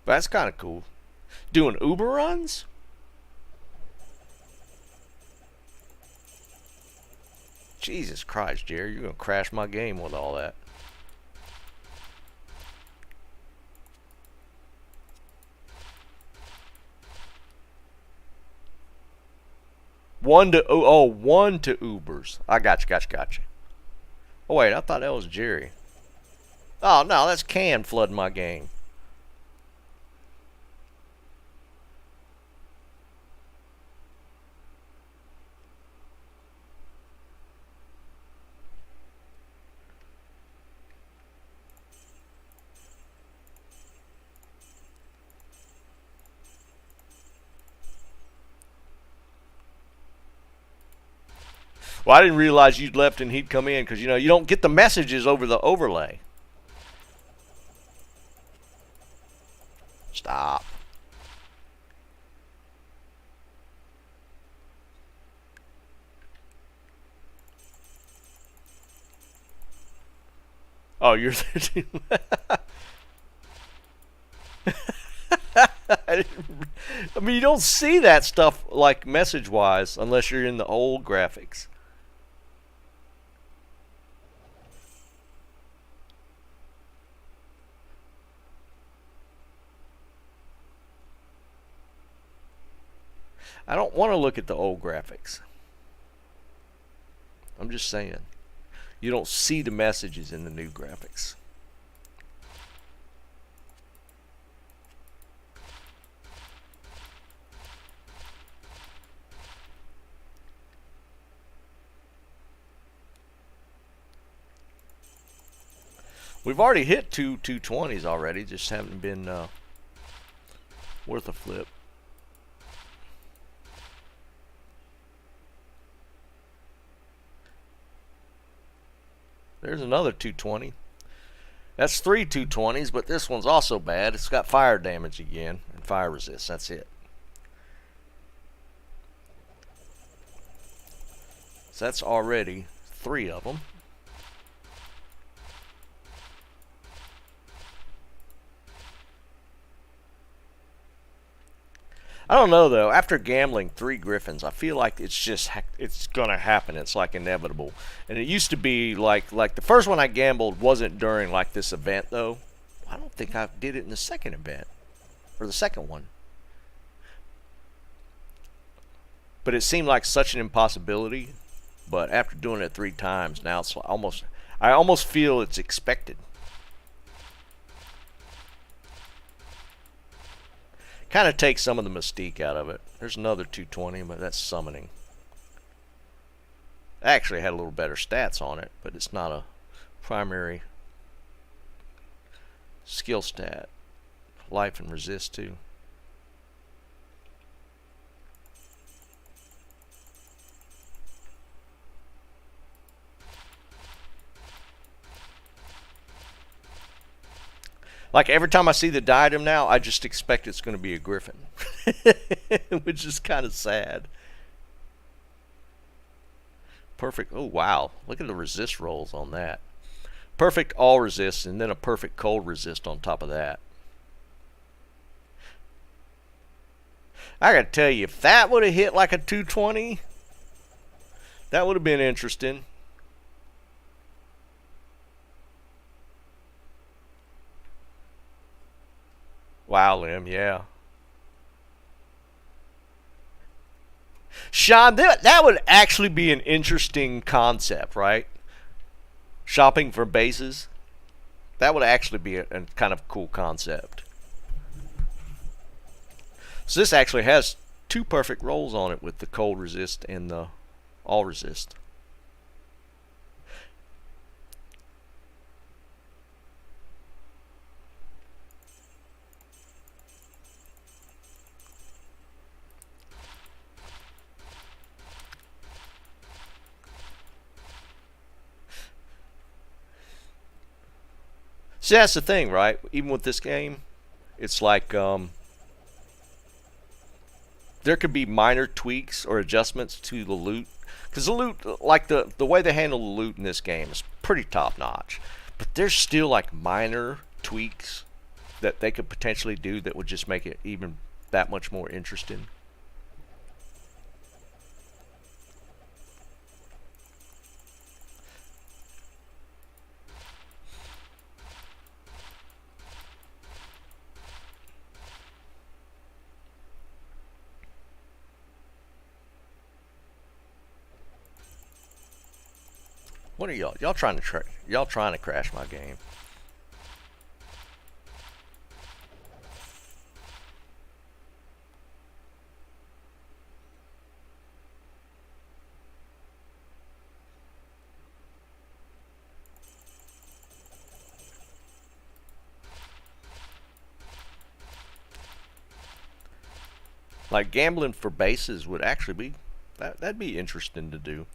That's kind of cool. Doing Uber runs? Jesus Christ, Jerry, you're going to crash my game with all that. One to Ubers. I got you. Oh wait, I thought that was Jerry. Oh no, that's Can flooding my game. Well, I didn't realize you'd left and he'd come in because, you don't get the messages over the overlay. Stop. Oh, you're there too. I mean, you don't see that stuff like message-wise unless you're in the old graphics. I don't want to look at the old graphics. I'm just saying. You don't see the messages in the new graphics. We've already hit 220s already, just haven't been worth a flip. There's another 220. That's 3 220s, but this one's also bad. It's got fire damage again and fire resist. That's it. So that's already 3 of them. I don't know though. After gambling 3 griffins, I feel like it's gonna happen. It's like inevitable. And it used to be like the first one I gambled wasn't during like this event though. I don't think I did it in the second event or the second one. But it seemed like such an impossibility. But after doing it 3 times, now it's almost. I almost feel it's expected. Kind of takes some of the mystique out of it. There's another 220, but that's summoning. I actually had a little better stats on it, but it's not a primary skill stat. Life and resist too. Like every time I see the diadem now, I just expect it's going to be a griffin, which is kind of sad. Perfect. Oh wow, look at the resist rolls on that. Perfect all resist, and then a perfect cold resist on top of that. I gotta tell you, if that would have hit like a 220, that would have been interesting. Wow, Lim, yeah. Sean, that would actually be an interesting concept, right? Shopping for bases. That would actually be a kind of cool concept. So this actually has two perfect rolls on it with the cold resist and the all resist. See, that's the thing, right? Even with this game, it's like there could be minor tweaks or adjustments to the loot, because the loot, like the way they handle the loot in this game is pretty top notch, but there's still like minor tweaks that they could potentially do that would just make it even that much more interesting. What are y'all? Y'all trying to crash my game? Like gambling for bases would actually be that'd be interesting to do.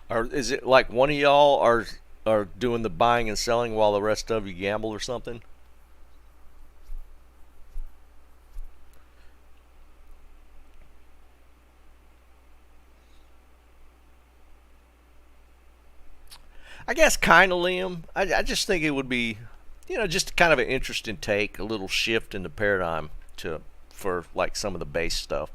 Or is it like one of y'all are doing the buying and selling while the rest of you gamble or something? I guess kind of, Liam. I just think it would be, just kind of an interesting take, a little shift in the paradigm to for like some of the base stuff.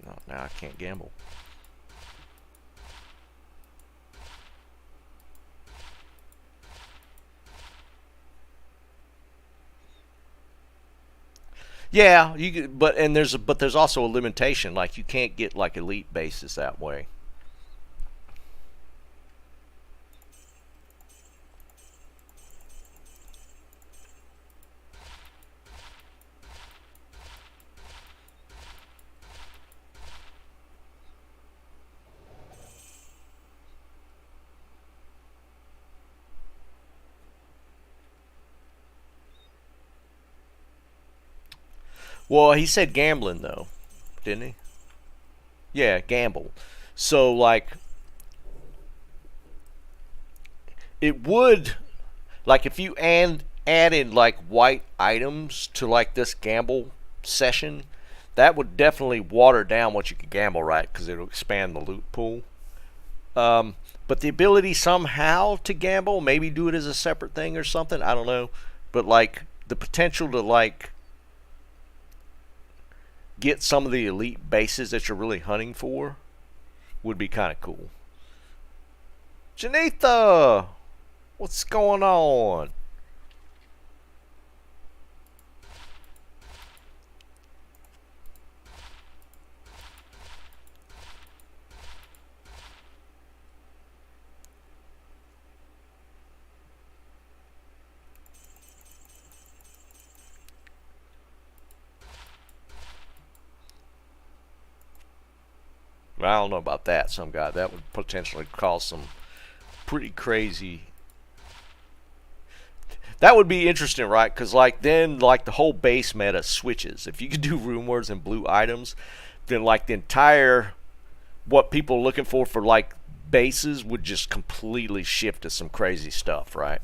No, now I can't gamble. Yeah, but there's also a limitation. Like you can't get like elite bases that way. Well, he said gambling though, didn't he? Yeah, gamble. So like it would, like if you added like white items to like this gamble session, that would definitely water down what you could gamble, right? Because it'll expand the loot pool. But the ability somehow to gamble, maybe do it as a separate thing or something, I don't know. But like the potential to like get some of the elite bases that you're really hunting for would be kind of cool. Janitha, what's going on? I don't know about that. Some guy that would potentially cause some pretty crazy. That would be interesting, right? Because like then like the whole base meta switches. If you could do rune words and blue items, then like the entire what people are looking for like bases would just completely shift to some crazy stuff, right?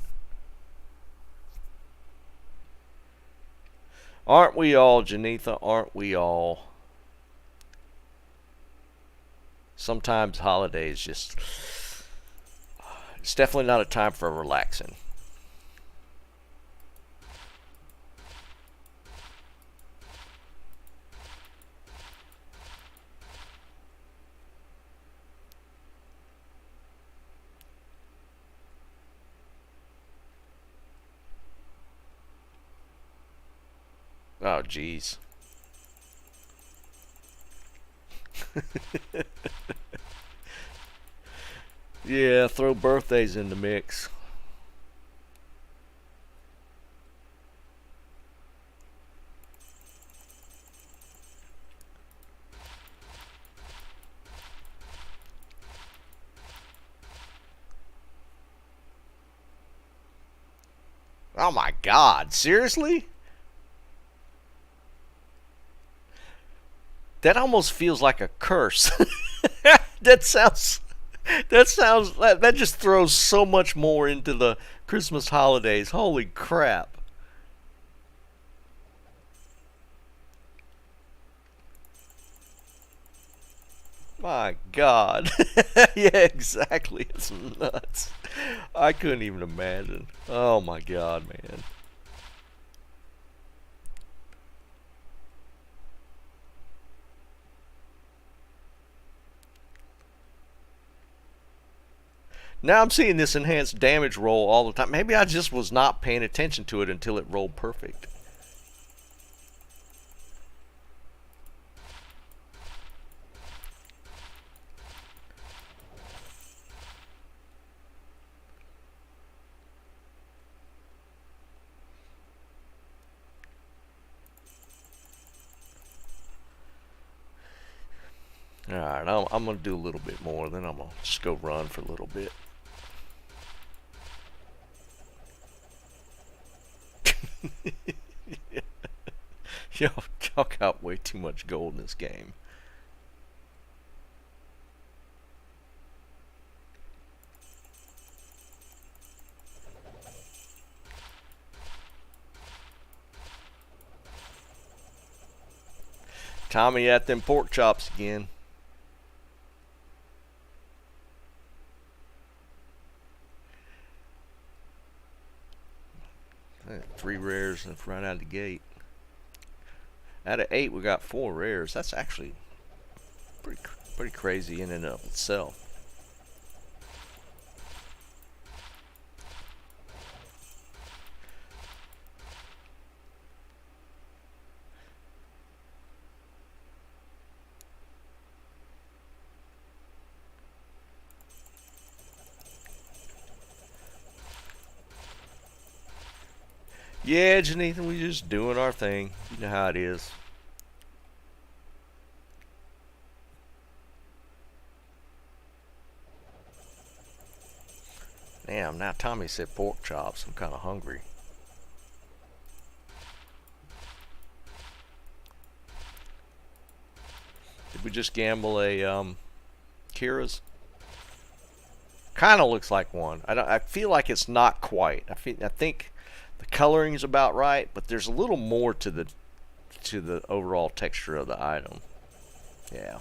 Aren't we all, Janitha? Aren't we all? Sometimes holidays just, it's definitely not a time for relaxing. Oh, jeez. Yeah, throw birthdays in the mix. Oh my God, seriously? That almost feels like a curse. that sounds that just throws so much more into the Christmas holidays. Holy crap. My God. Yeah, exactly. It's nuts. I couldn't even imagine. Oh my God, man. Now I'm seeing this enhanced damage roll all the time. Maybe I just was not paying attention to it until it rolled perfect. Alright, I'm going to do a little bit more, then I'm going to just go run for a little bit. Y'all got way too much gold in this game. Tommy at them pork chops again. Three rares right out of the gate. Out of 8, we got 4 rares. That's actually pretty crazy in and of itself. Yeah, Janethan, we just doing our thing. You know how it is. Damn, now Tommy said pork chops. I'm kind of hungry. Did we just gamble a Kira's? Kind of looks like one. I feel like it's not quite. I think the coloring is about right, but there's a little more to the overall texture of the item. Yeah.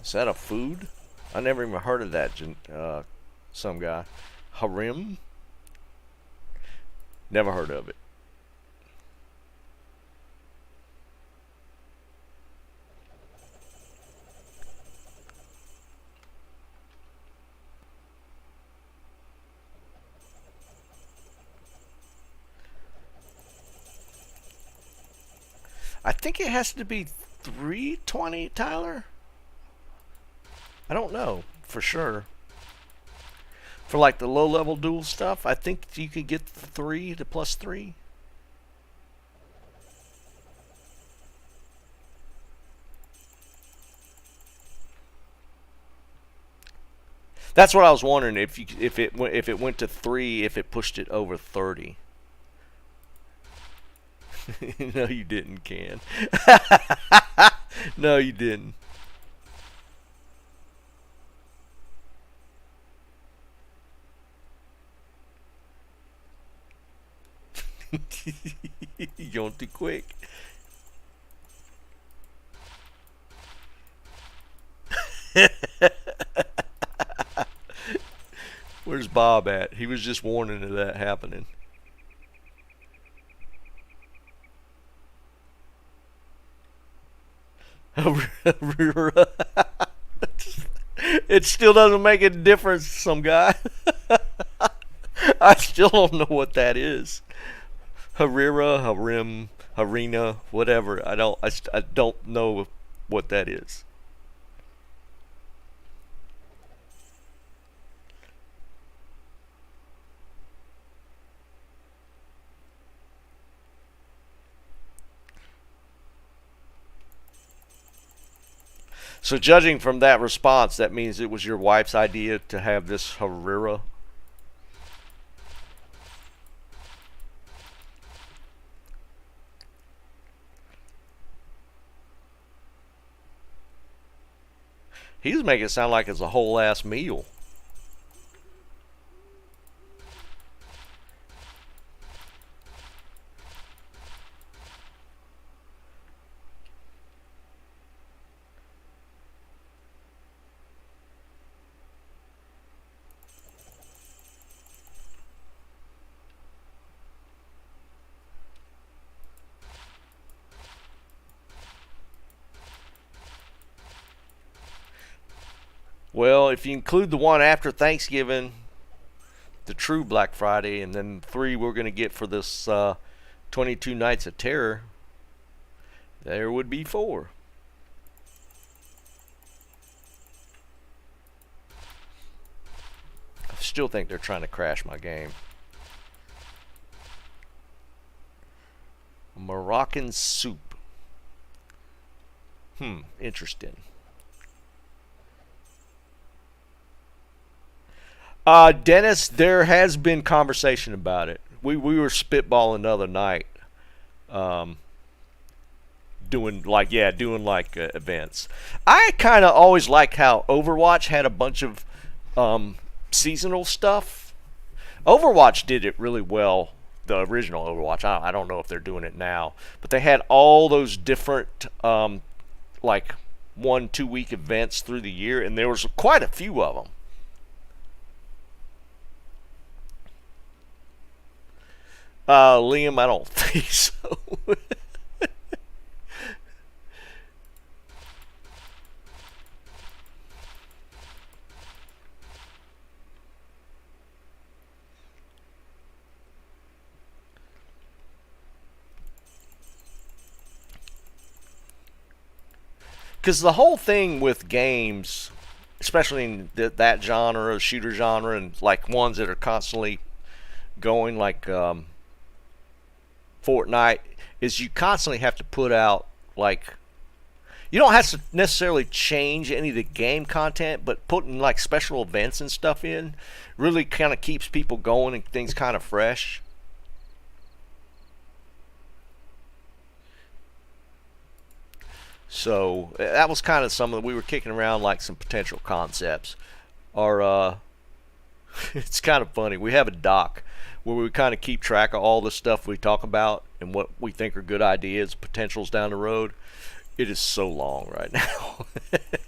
Is that a food? I never even heard of that. Some guy. Harim? Never heard of it. think it has to be 320, Tyler. I don't know for sure. For like the low level dual stuff, I think you could get the plus 3. That's what I was wondering if it went to 3, if it pushed it over 30. No, you didn't, Ken. No, you didn't. You're going too quick. Where's Bob at? He was just warning of that happening. It still doesn't make a difference, some guy. I still don't know what that is. Harira, Harim, Harina, whatever. I don't know what that is. So judging from that response, that means it was your wife's idea to have this Harira. He's making it sound like it's a whole ass meal. Well, if you include the one after Thanksgiving, the true Black Friday, and then 3 we're going to get for this 22 Nights of Terror, there would be 4. I still think they're trying to crash my game. Moroccan soup. Interesting. Dennis, there has been conversation about it. We were spitballing the other night, doing like events. I kind of always liked how Overwatch had a bunch of seasonal stuff. Overwatch did it really well. The original Overwatch. I don't know if they're doing it now, but they had all those different like 1-2 week events through the year, and there was quite a few of them. Liam, I don't think so. Because the whole thing with games, especially in that genre, shooter genre, and like ones that are constantly going, like Fortnite, is you constantly have to put out, like, you don't have to necessarily change any of the game content, but putting like special events and stuff in really kind of keeps people going and things kind of fresh. So that was kind of some of we were kicking around like some potential concepts. Our it's kind of funny. We have a doc where we kind of keep track of all the stuff we talk about and what we think are good ideas, potentials down the road. It is so long right now.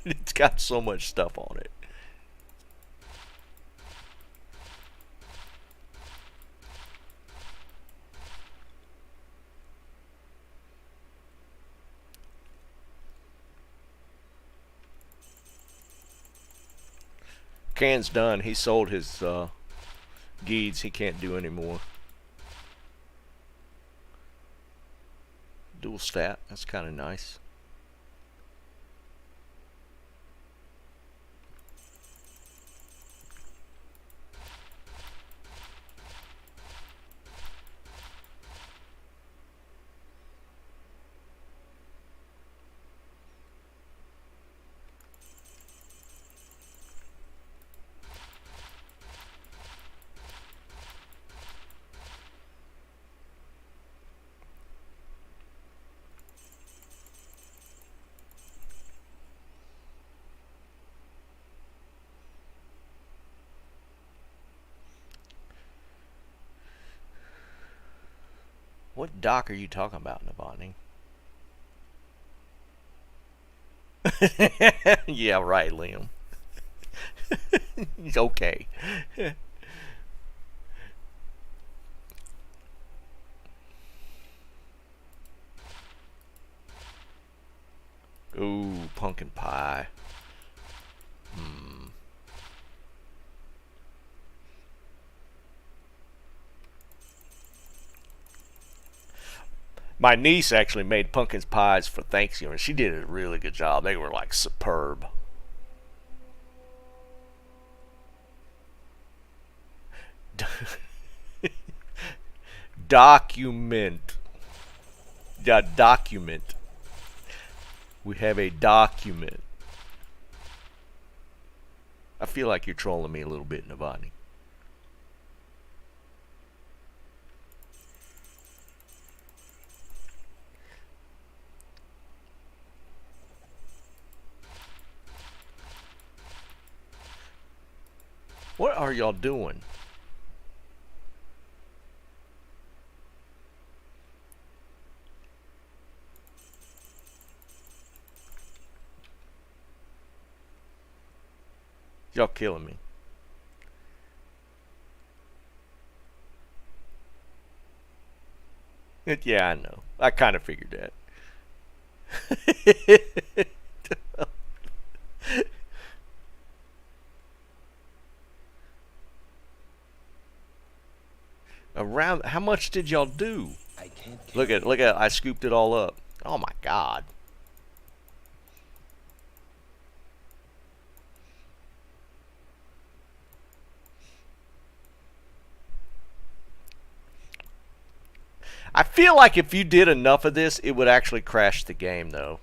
It's got so much stuff on it. Can's done. He sold his Geeds. He can't do anymore. Dual stat. That's kind of nice. What dock are you talking about, Navani? Yeah, right, Liam. He's okay. Ooh, pumpkin pie. Hmm. My niece actually made pumpkin pies for Thanksgiving. She did a really good job. They were like superb. Document. Yeah, document. We have a document. I feel like you're trolling me a little bit, Navani. What are y'all doing? Y'all killing me. Yeah, I know. I kind of figured that. Around, how much did y'all do? I can't Look at, I scooped it all up. Oh my God. I feel like if you did enough of this, it would actually crash the game, though.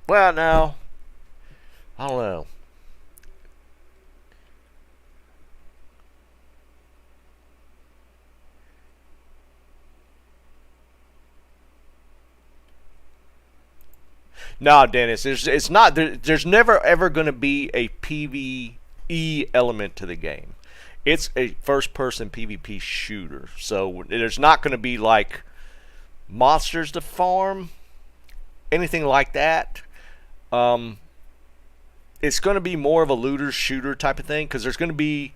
Well, no. I don't know. No, Dennis, it's not. There's never ever going to be a PvE element to the game. It's a first-person PvP shooter, so there's not going to be like monsters to farm, anything like that. Um, it's going to be more of a looter shooter type of thing because there's going to be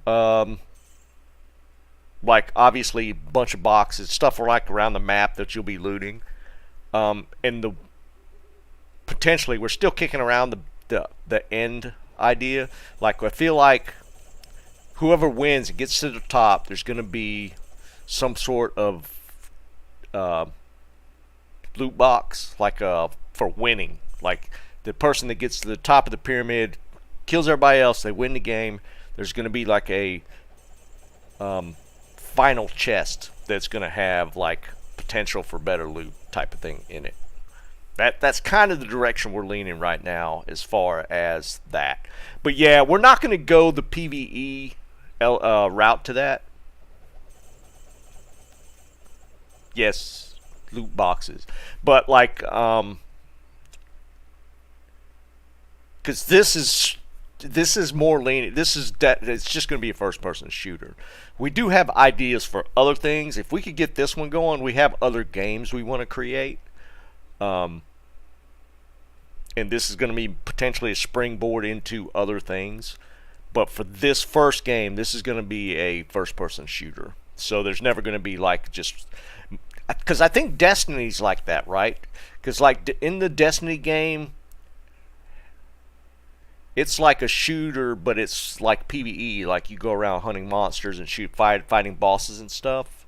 um, like obviously a bunch of boxes, stuff like around the map that you'll be looting, and the potentially we're still kicking around the end idea. Like I feel like whoever wins and gets to the top, there's going to be some sort of uh, loot box, like for winning. Like the person that gets to the top of the pyramid kills everybody else, they win the game. There's going to be like a final chest that's going to have like potential for better loot type of thing in it. That's kind of the direction we're leaning right now as far as that. But yeah, we're not going to go the PvE route to that. Yes, loot boxes, but like because this is more leaning. It's just going to be a first-person shooter. We do have ideas for other things. If we could get this one going, we have other games we want to create. And this is going to be potentially a springboard into other things. But for this first game, this is going to be a first-person shooter. So there's never going to be like just... Because I think Destiny's like that, right? Because like in the Destiny game, it's like a shooter, but it's like PvE. Like you go around hunting monsters and fighting bosses and stuff.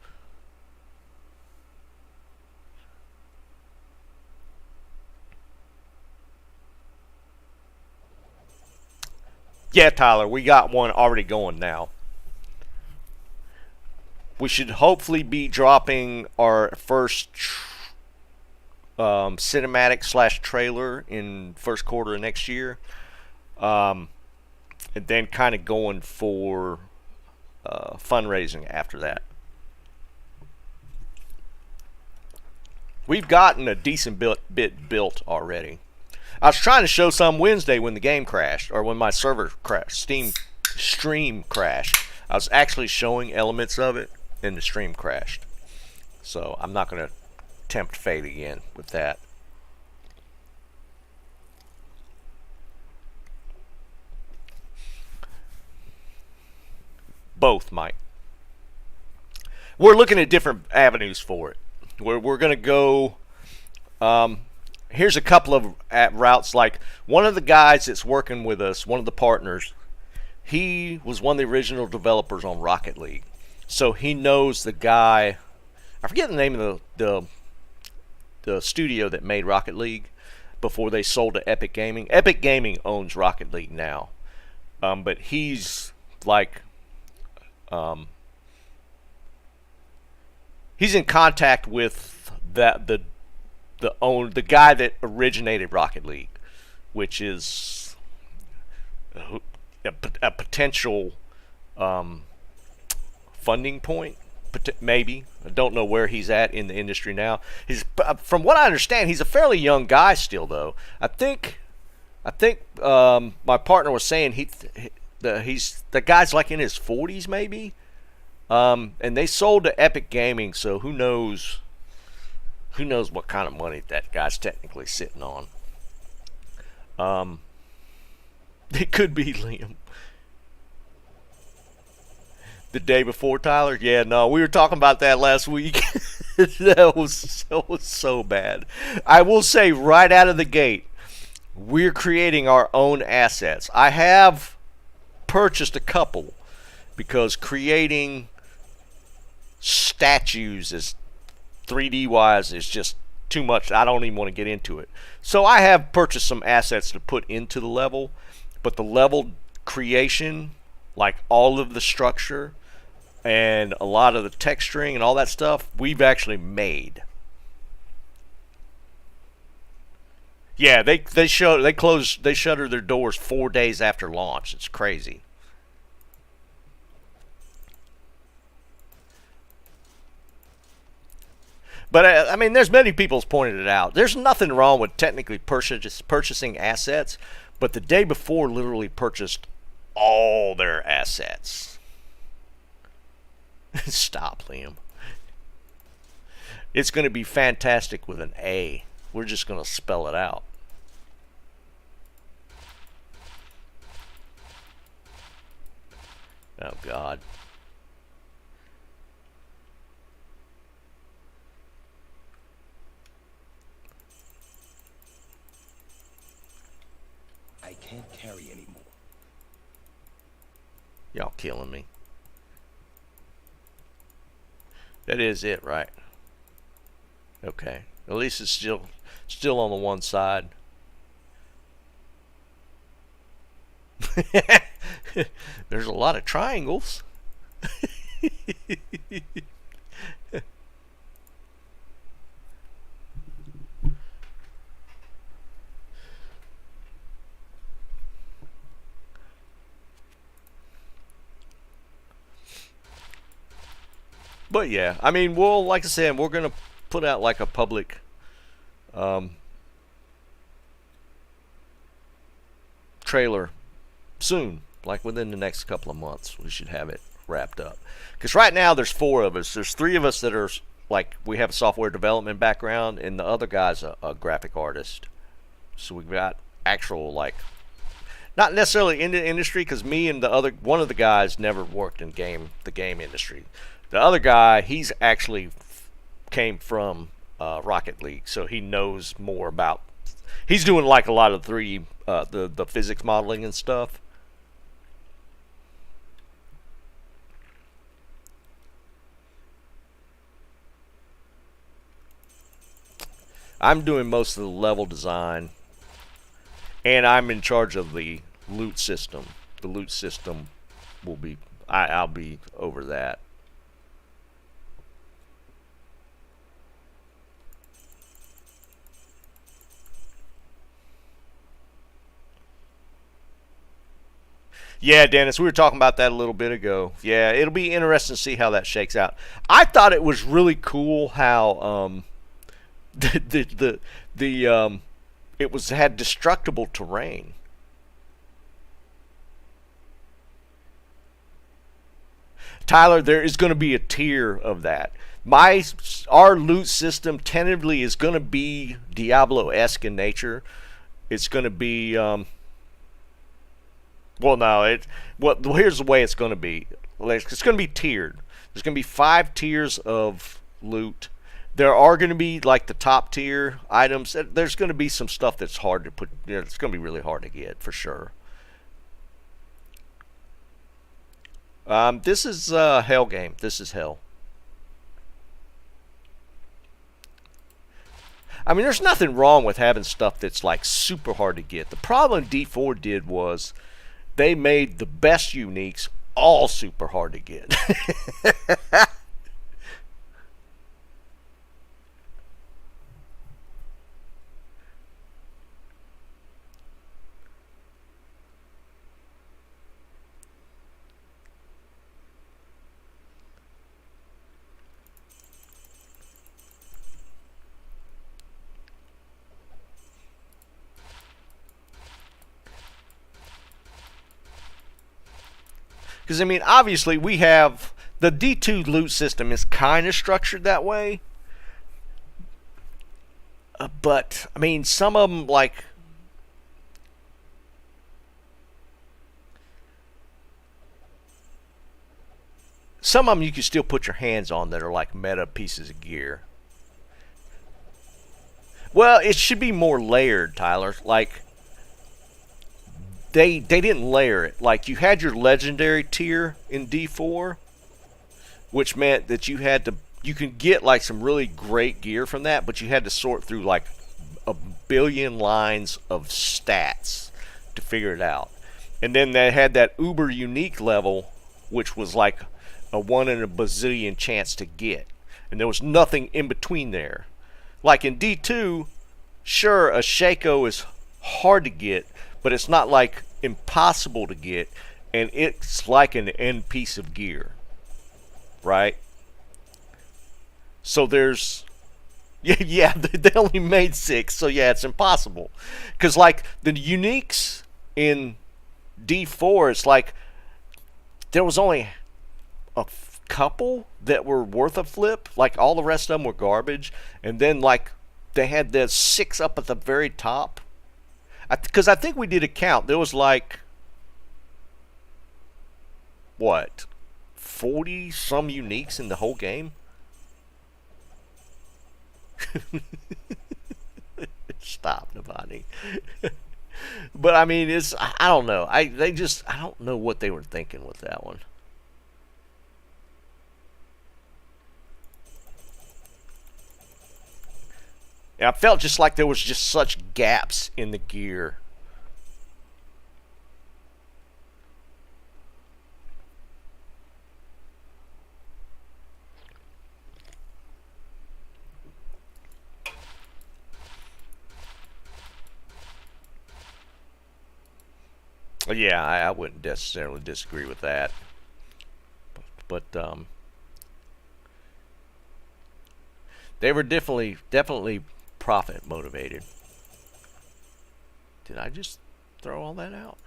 Yeah, Tyler, we got one already going now. We should hopefully be dropping our first cinematic slash trailer in first quarter of next year, and then kind of going for fundraising after that. We've gotten a decent bit built already. I was trying to show some Wednesday when the game crashed, or when my server crashed, Steam stream crashed. I was actually showing elements of it, and the stream crashed. So I'm not going to tempt fate again with that. Both, Mike. We're looking at different avenues for it. We're going to go... here's a couple of routes. Like, one of the guys that's working with us, one of the partners, he was one of the original developers on Rocket League. So he knows the guy... I forget the name of the studio that made Rocket League before they sold to Epic Gaming. Epic Gaming owns Rocket League now. But he's like... he's in contact with the guy that originated Rocket League, which is a potential funding point, maybe. I don't know where he's at in the industry now. From what I understand, he's a fairly young guy still, though. I think my partner was saying the guy's like in his 40s, maybe. And they sold to Epic Gaming, so who knows what kind of money that guy's technically sitting on. It could be Liam. The day before, Tyler? Yeah, no, we were talking about that last week. that was so bad. I will say right out of the gate, we're creating our own assets. I have purchased a couple because creating statues is 3D wise is just too much. I don't even want to get into it. So I have purchased some assets to put into the level, but the level creation, like all of the structure and a lot of the texturing and all that stuff, we've actually made. Yeah, they shutter their doors 4 days after launch. It's crazy. But I mean, there's many people's pointed it out. There's nothing wrong with technically purchasing assets, but the day before literally purchased all their assets. Stop, Liam. It's going to be fantastic with an A. We're just going to spell it out. Oh, God. I can't carry anymore. Y'all killing me. That is it, right? Okay. At least it's still on the one side. There's a lot of triangles. But yeah, I mean, we'll, like I said, we're gonna put out like a public trailer soon, like within the next couple of months. We should have it wrapped up. Because right now there's 4 of us. There's 3 of us that are like, we have a software development background, and the other guy's a graphic artist. So we've got actual, like, not necessarily in the industry, because me and one of the guys never worked in the game industry. The other guy, he's actually came from Rocket League, so he knows more about. He's doing like a lot of the physics modeling and stuff. I'm doing most of the level design, and I'm in charge of the loot system. the loot system will be. I'll be over that. Yeah, Dennis, we were talking about that a little bit ago. Yeah, it'll be interesting to see how that shakes out. I thought it was really cool how the it was had destructible terrain. Tyler, there is going to be a tier of that. Our loot system tentatively is going to be Diablo-esque in nature. It's going to be well, no, here's the way it's going to be. It's going to be tiered. There's going to be 5 tiers of loot. There are going to be like the top tier items. There's going to be some stuff that's hard to put. It's going to be really hard to get for sure. This is hell game. This is hell. I mean, there's nothing wrong with having stuff that's like super hard to get. The problem D4 did was they made the best uniques all super hard to get. Because, I mean, obviously we have the D2 loot system is kind of structured that way. But, I mean, some of them, like, some of them you can still put your hands on that are like meta pieces of gear. Well, it should be more layered, Tyler. Like, they didn't layer it. Like, you had your legendary tier in D4, which meant that you can get like some really great gear from that, but you had to sort through like a billion lines of stats to figure it out. And then they had that uber unique level, which was like a 1 in a bazillion chance to get. And there was nothing in between there. Like in D2, sure, a Shaco is hard to get, but it's not like impossible to get, and it's like an end piece of gear, right? So there's, yeah, they only made 6, so yeah, it's impossible. Because like the uniques in D4, it's like there was only a couple that were worth a flip. Like all the rest of them were garbage, and then like they had the 6 up at the very top. Because I think we did a count. There was like, what, 40 some uniques in the whole game? Stop, Navani. But I mean, I don't know. I don't know what they were thinking with that one. And I felt just like there was just such gaps in the gear. Yeah, I wouldn't necessarily disagree with that. But they were definitely profit motivated. Did I just throw all that out?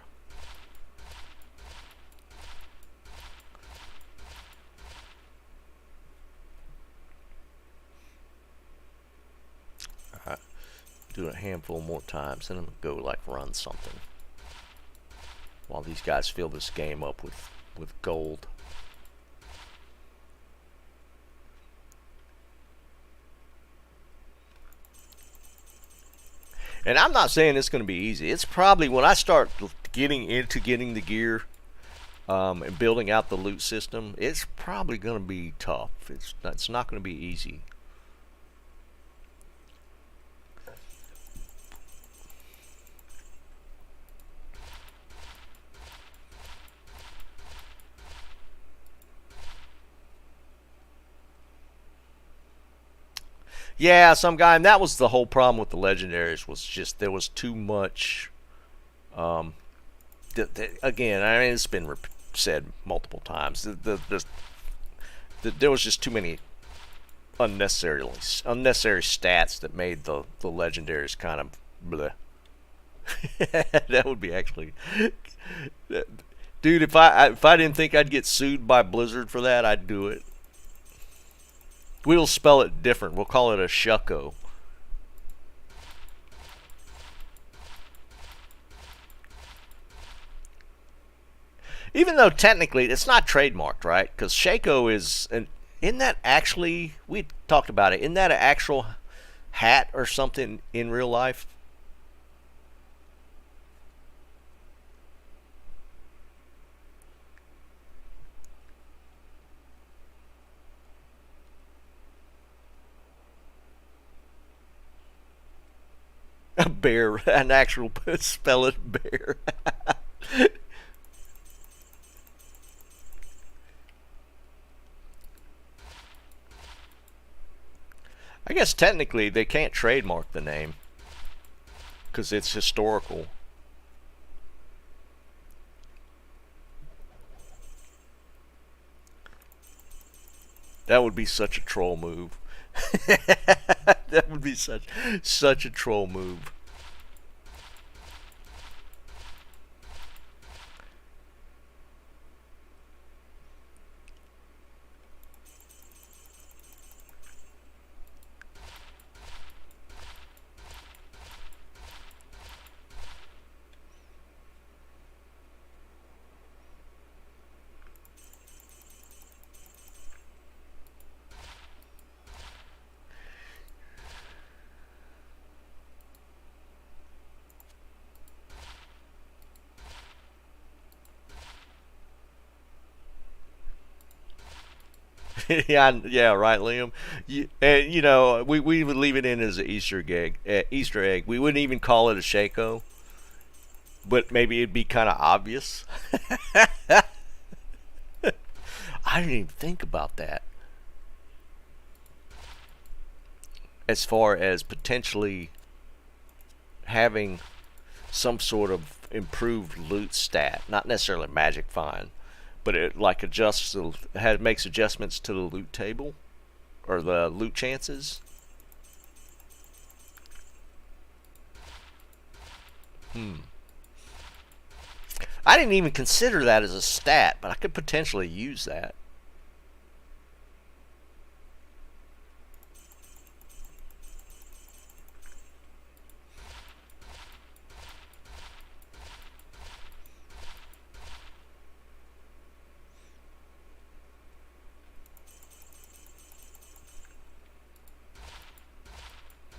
Alright. Do it a handful more times, then I'm gonna go like run something. While these guys fill this game up with gold. And I'm not saying it's going to be easy. It's probably when I start getting the gear and building out the loot system, it's probably going to be tough. It's not going to be easy. Yeah, some guy, and that was the whole problem with the legendaries was just there was too much. Um, Again, I mean, it's been said multiple times. There was just too many unnecessary stats that made the legendaries kind of bleh. That would be actually, dude. If I didn't think I'd get sued by Blizzard for that, I'd do it. We'll spell it different. We'll call it a shucko. Even though technically it's not trademarked, right? Because Shaco is an. Isn't that actually? We talked about it. Isn't that an actual hat or something in real life? A bear, an actual spell it bear. I guess technically they can't trademark the name because it's historical. That would be such a troll move. That would be such a troll move. Yeah, right, Liam. And you know, we would leave it in as an Easter egg. Easter egg. We wouldn't even call it a Shaco, but maybe it'd be kind of obvious. I didn't even think about that. As far as potentially having some sort of improved loot stat, not necessarily magic find, but it like makes adjustments to the loot table or the loot chances. Hmm. I didn't even consider that as a stat, but I could potentially use that.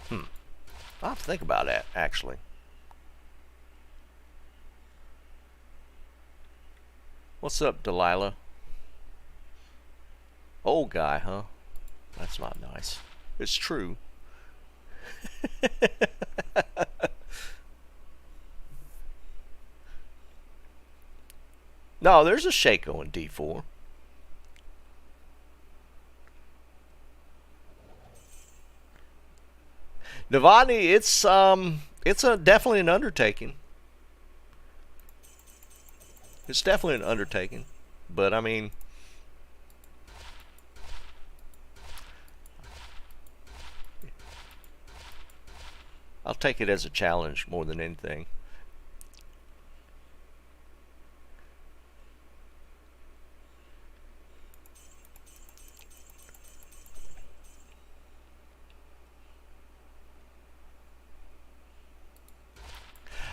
Hmm. I'll have to think about that actually. What's up, Delilah? Old guy, huh? That's not nice. It's true. No, there's a Shaco in D4. Navani, it's a definitely an undertaking. It's definitely an undertaking. But I mean, I'll take it as a challenge more than anything.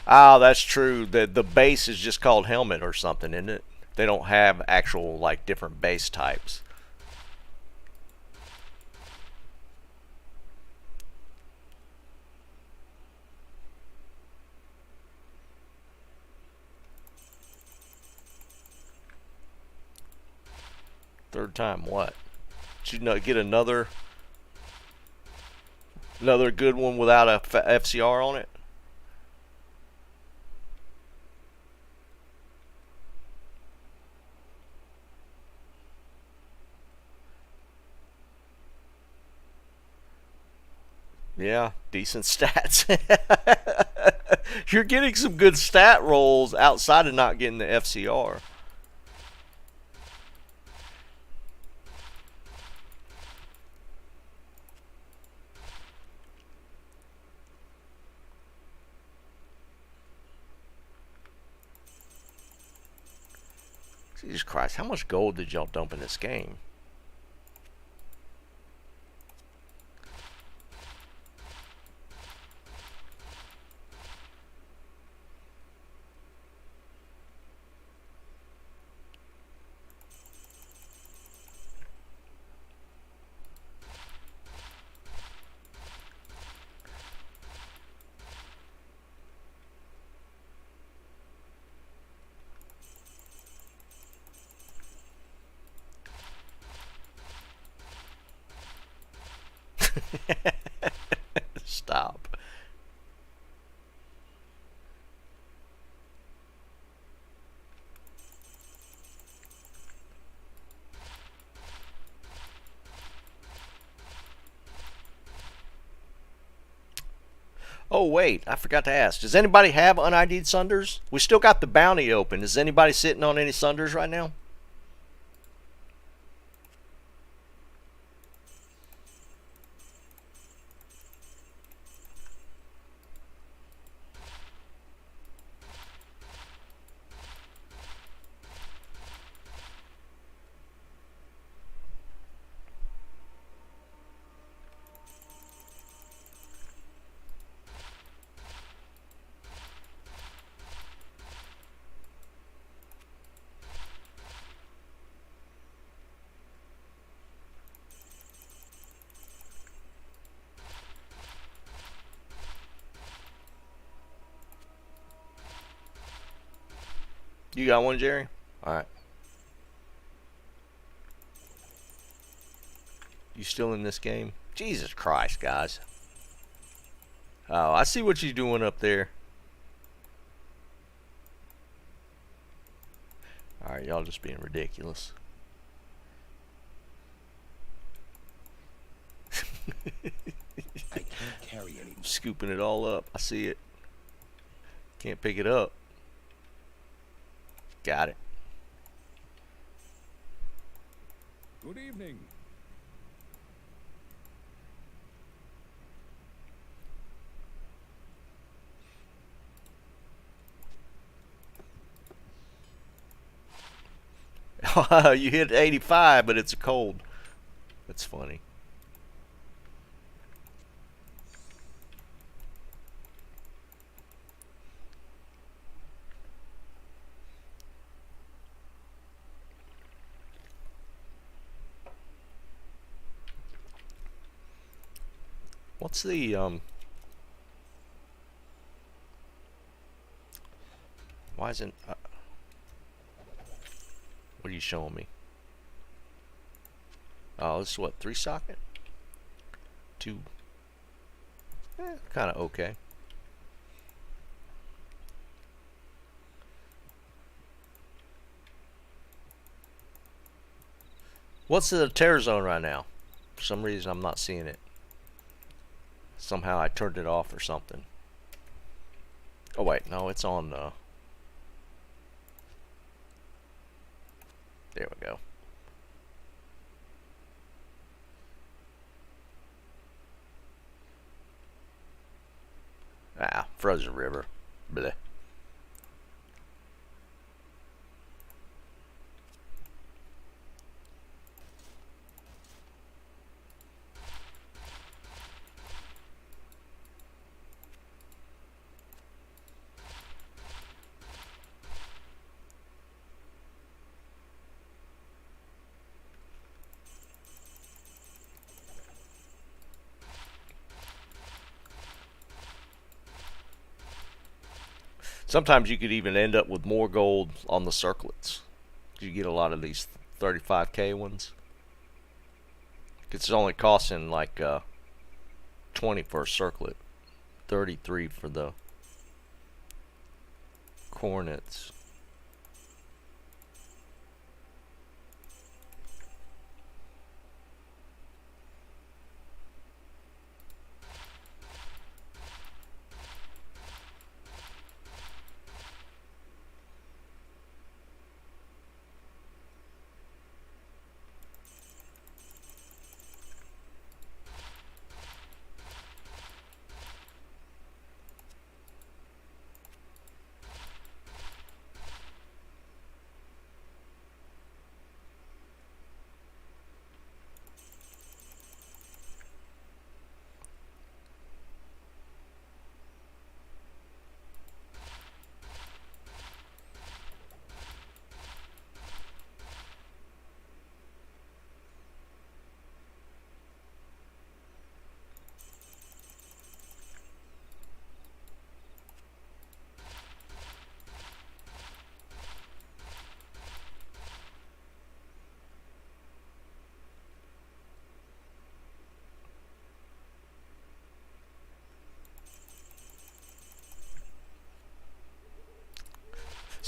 Oh, that's true. The base is just called helmet or something, isn't it? They don't have actual like different base types. Third time what? Should you get another good one without a FCR on it? Yeah, decent stats. You're getting some good stat rolls outside of not getting the FCR. Jesus Christ, how much gold did y'all dump in this game? Stop. Oh wait, I forgot to ask. Does anybody have un-ID'd Sunders? We still got the bounty open. Is anybody sitting on any Sunders right now? You got one, Jerry? Alright. You still in this game? Jesus Christ, guys. Oh, I see what you're doing up there. Alright, y'all just being ridiculous. I can't carry anymore. Scooping it all up. I see it. Can't pick it up. Got it. Good evening. You hit 85, but it's a cold. That's funny. What's the why isn't what are you showing me? Oh, this is what, 3 socket? 2. Kind of okay. What's the tear zone right now? For some reason I'm not seeing it. Somehow I turned it off or something. Oh wait, no, it's on the... There we go. Ah, frozen river. Bleh. Sometimes you could even end up with more gold on the circlets. You get a lot of these 35k ones. It's only costing like 20 for a circlet, 33 for the cornets.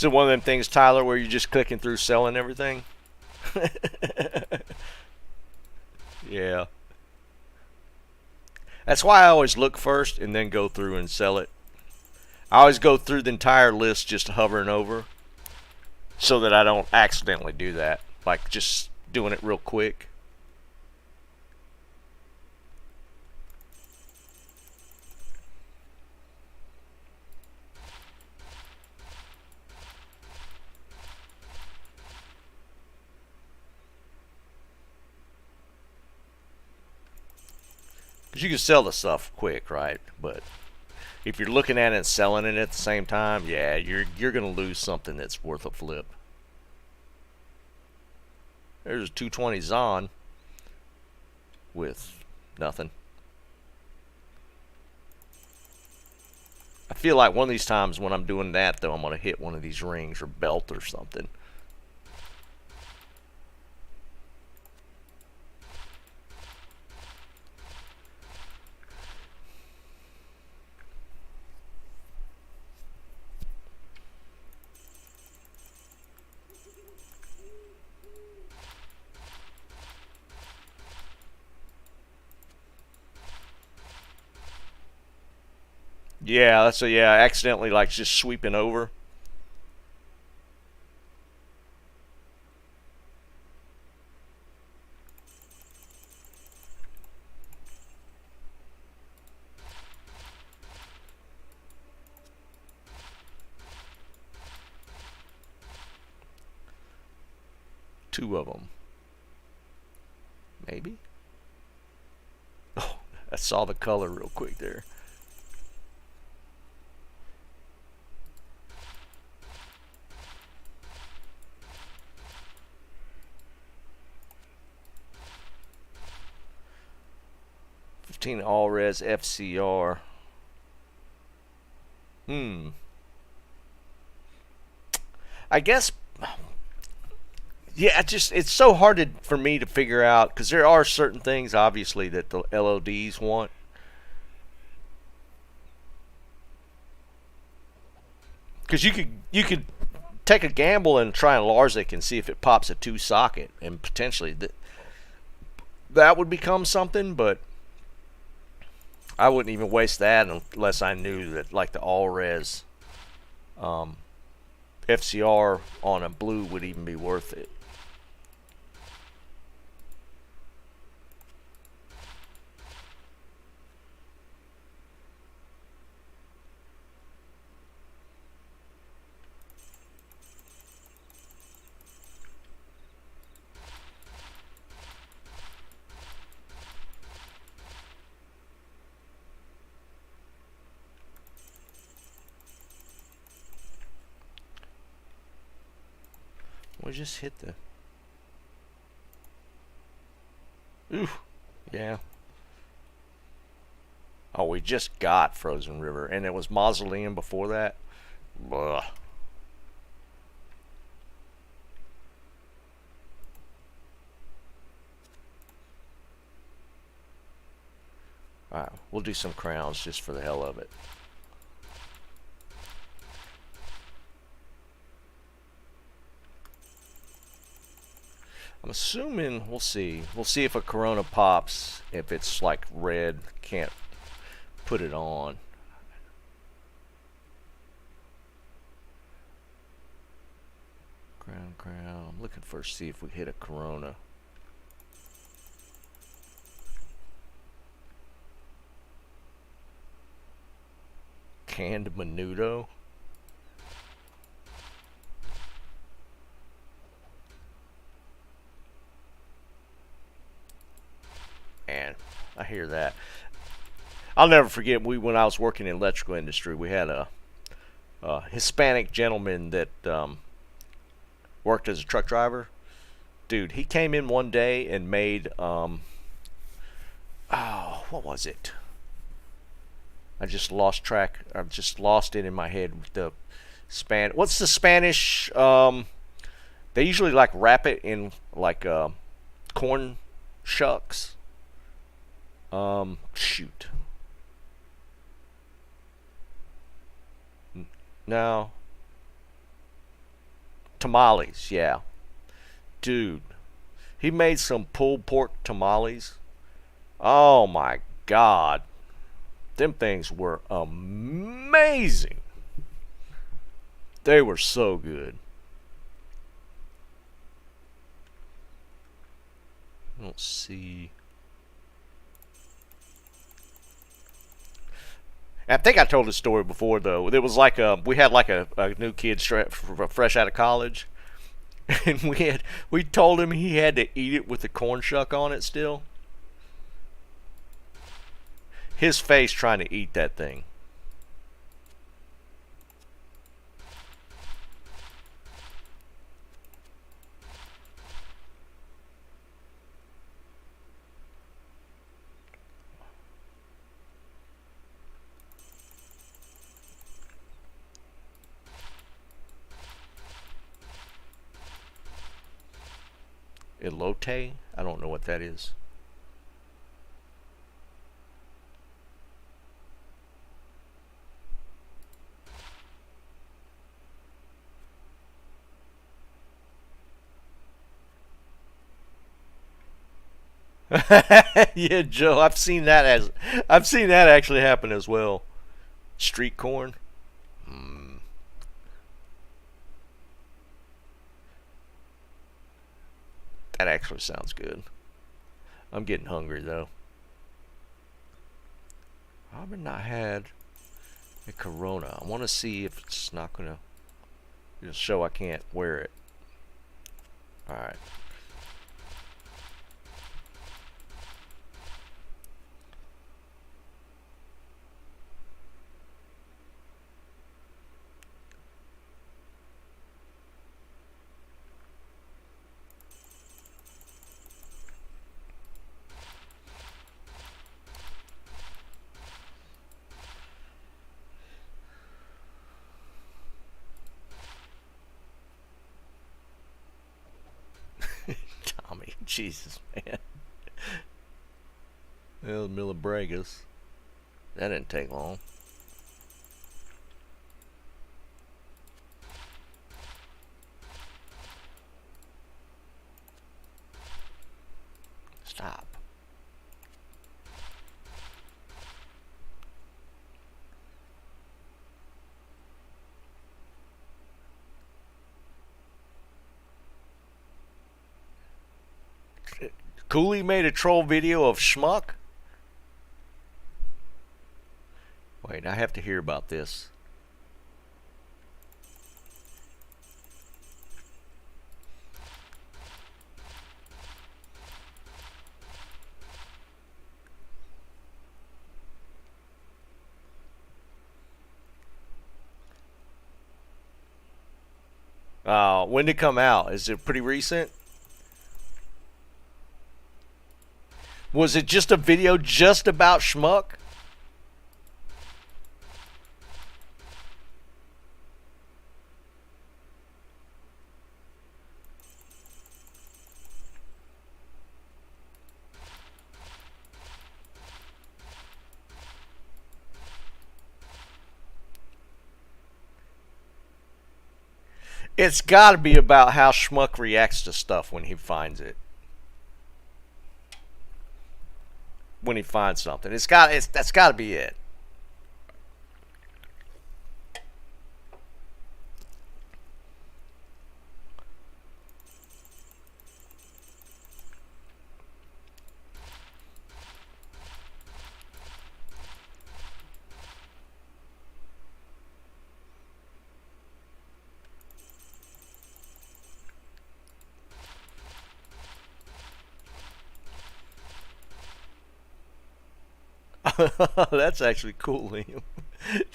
So one of them things, Tyler, where you're just clicking through selling everything. Yeah. That's why I always look first and then go through and sell it. I always go through the entire list just hovering over so that I don't accidentally do that. Like just doing it real quick. Because you can sell the stuff quick, right? But if you're looking at it and selling it at the same time, yeah, you're gonna lose something that's worth a flip. There's a 220 Zon with nothing. I feel like one of these times when I'm doing that, though, I'm gonna hit one of these rings or belt or something. Yeah, that's a yeah. Accidentally, like just sweeping over. Two of them, maybe. Oh, I saw the color real quick there. All res FCR. I guess. Yeah, it's so hard for me to figure out because there are certain things obviously that the LODs want. Because you could take a gamble and try and Larsic and see if it pops a 2 socket and potentially that would become something, but I wouldn't even waste that unless I knew that like the all res FCR on a blue would even be worth it. We just hit the... Ooh, yeah. Oh, we just got Frozen River, and it was Mausoleum before that. Blah. Alright, we'll do some crowns just for the hell of it. I'm assuming, we'll see. We'll see if a Corona pops. If it's like red, can't put it on. Crown. I'm looking for see if we hit a Corona. Canned Menudo. And I hear that. I'll never forget when I was working in the electrical industry, we had a Hispanic gentleman that worked as a truck driver. Dude, he came in one day and made oh, what was it? I just lost track. I've just lost it in my head with the what's the Spanish? They usually like wrap it in like corn shucks. Shoot. No. Tamales, yeah. Dude, he made some pulled pork tamales. Oh my God. Them things were amazing. They were so good. I don't see. I think I told this story before though. There was like we had like a new kid fresh out of college, and we told him he had to eat it with the corn shuck on it still. His face trying to eat that thing. Elote? I don't know what that is. Yeah, Joe, I've seen that actually happen as well. Street corn. Mm. That actually sounds good. I'm getting hungry though. I've not had a Corona. I want to see if it's not gonna show I can't wear it. All right. Tommy, Jesus, man. Well, Millibragas. That didn't take long. Stop. Cooley made a troll video of Schmuck? Wait, I have to hear about this. When did it come out? Is it pretty recent? Was it just a video just about Schmuck? It's got to be about how Schmuck reacts to stuff when he finds it. When he finds something, that's got to be it. That's actually cool, Liam.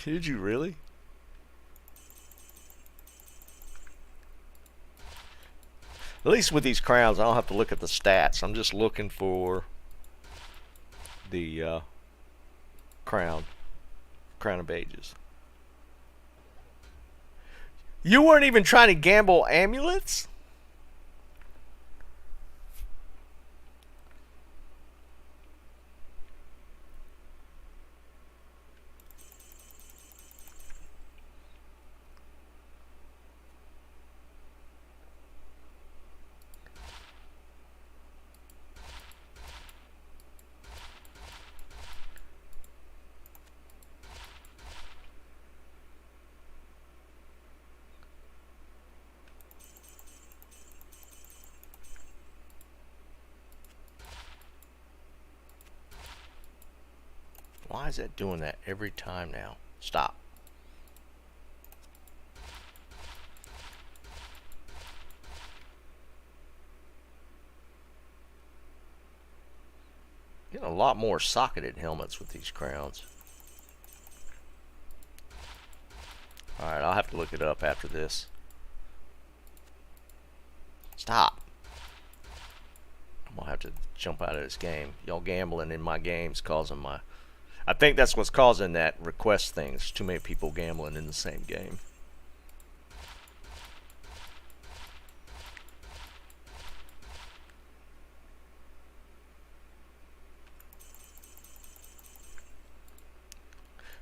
Did you really? At least with these crowns, I don't have to look at the stats. I'm just looking for the crown of ages. You weren't even trying to gamble amulets? Why is that doing that every time now? Stop. Getting a lot more socketed helmets with these crowns. Alright, I'll have to look it up after this. Stop. I'm gonna have to jump out of this game. Y'all gambling in my games causing my... I think that's what's causing that request thing. There's too many people gambling in the same game.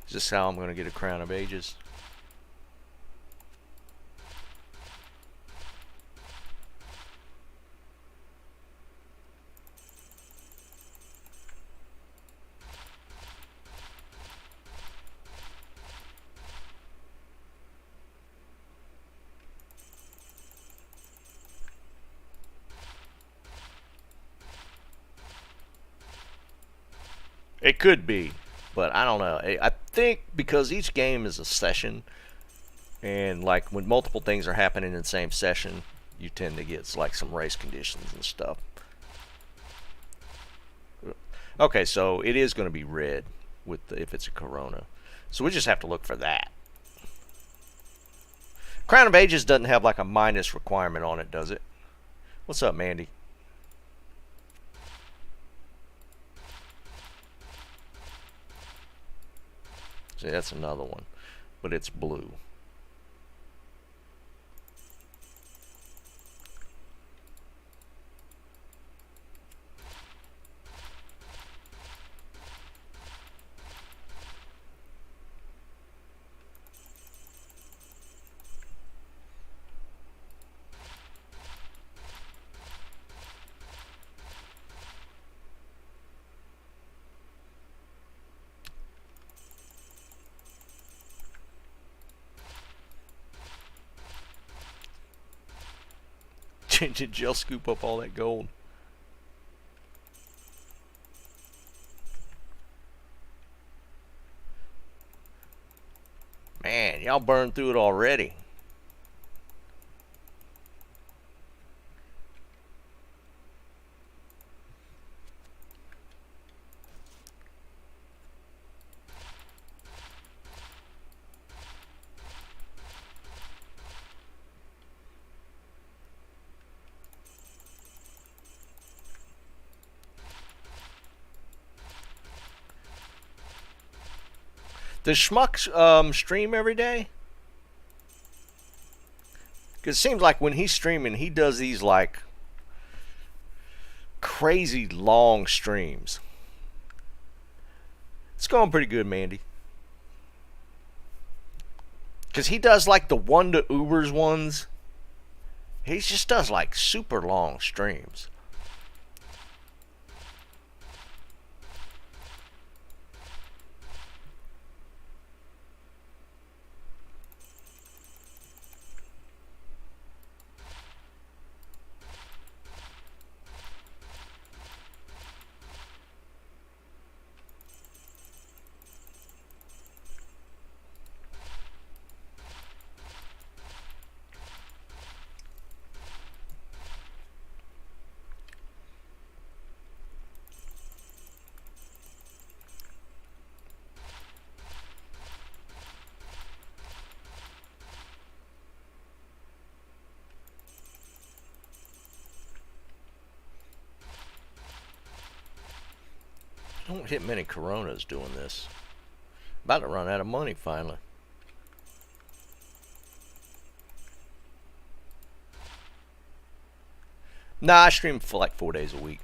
Is this how I'm going to get a Crown of Ages? It could be, but I don't know. I think because each game is a session, and like when multiple things are happening in the same session, you tend to get like some race conditions and stuff. Okay, so it is going to be red with if it's a Corona, so we just have to look for that. Crown of Ages doesn't have like a minus requirement on it, does it? What's up, Mandy? See, that's another one, but it's blue. Did Jill scoop up all that gold? Man, y'all burned through it already. Does Schmuck stream every day? Because it seems like when he's streaming, he does these like crazy long streams. It's going pretty good, Mandy. Because he does like the one to Ubers ones. He just does like super long streams. Don't hit many Coronas doing this. About to run out of money finally. Nah, I stream for like 4 days a week.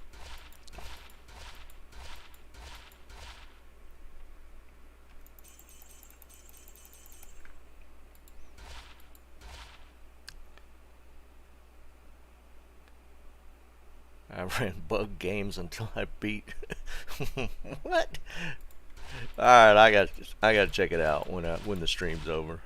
I ran bug games until I beat. What? All right, I got to check it out when the stream's over.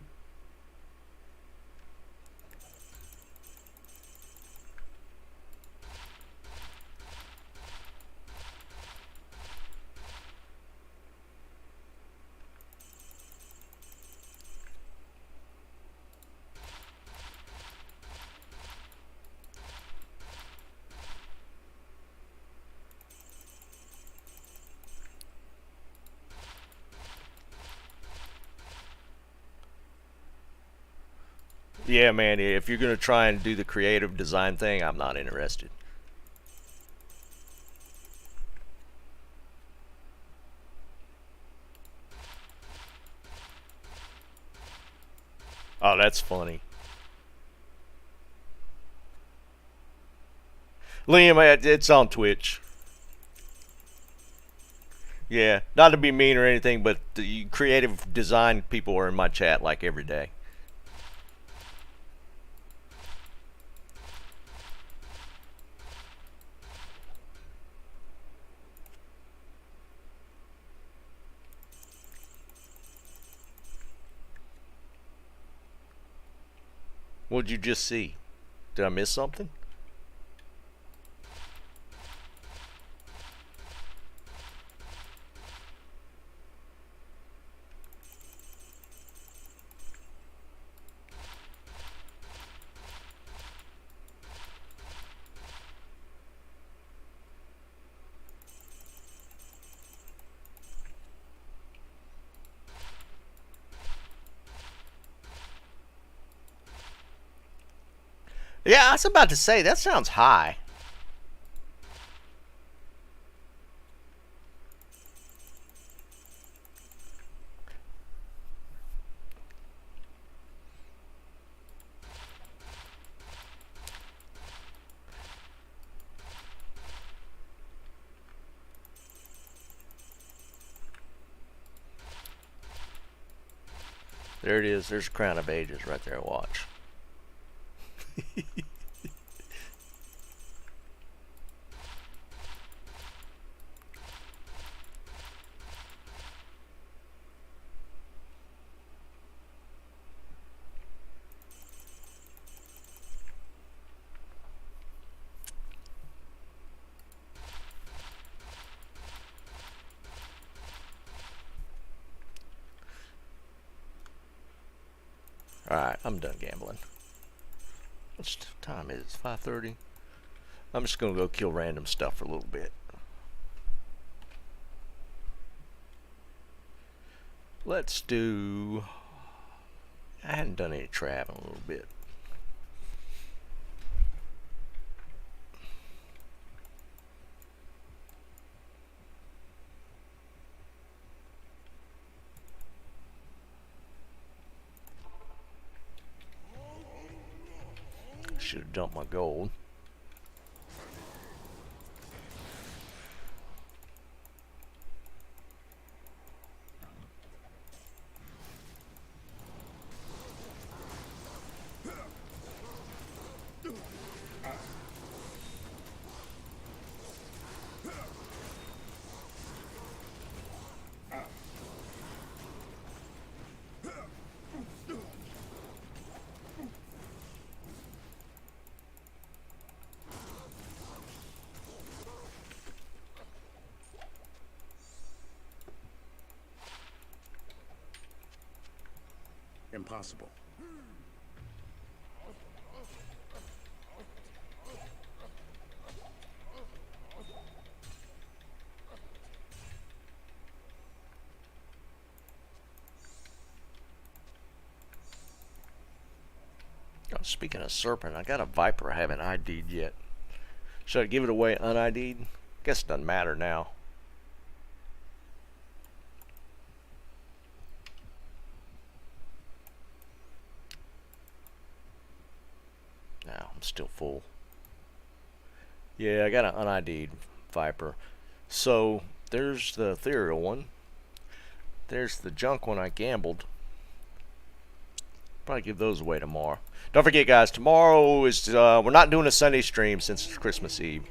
Yeah, man, if you're gonna try and do the creative design thing, I'm not interested. Oh, that's funny. Liam, it's on Twitch. Yeah, not to be mean or anything, but the creative design people are in my chat like every day. What'd you just see? Did I miss something? Yeah, I was about to say, that sounds high. There it is. There's Crown of Ages right there. Watch. Alright, I'm done gambling. What time is it? It's 5:30. I'm just gonna go kill random stuff for a little bit. Let's do... I hadn't done any traveling a little bit. Should have dumped my gold. Impossible. Oh, speaking of serpent, I got a viper I haven't ID'd yet. Should I give it away unID'd? Guess it doesn't matter now. No, I'm still full. Yeah, I got an unID'd viper. So there's the ethereal one. There's the junk one I gambled. Probably give those away tomorrow. Don't forget, guys, tomorrow is we're not doing a Sunday stream since it's Christmas Eve.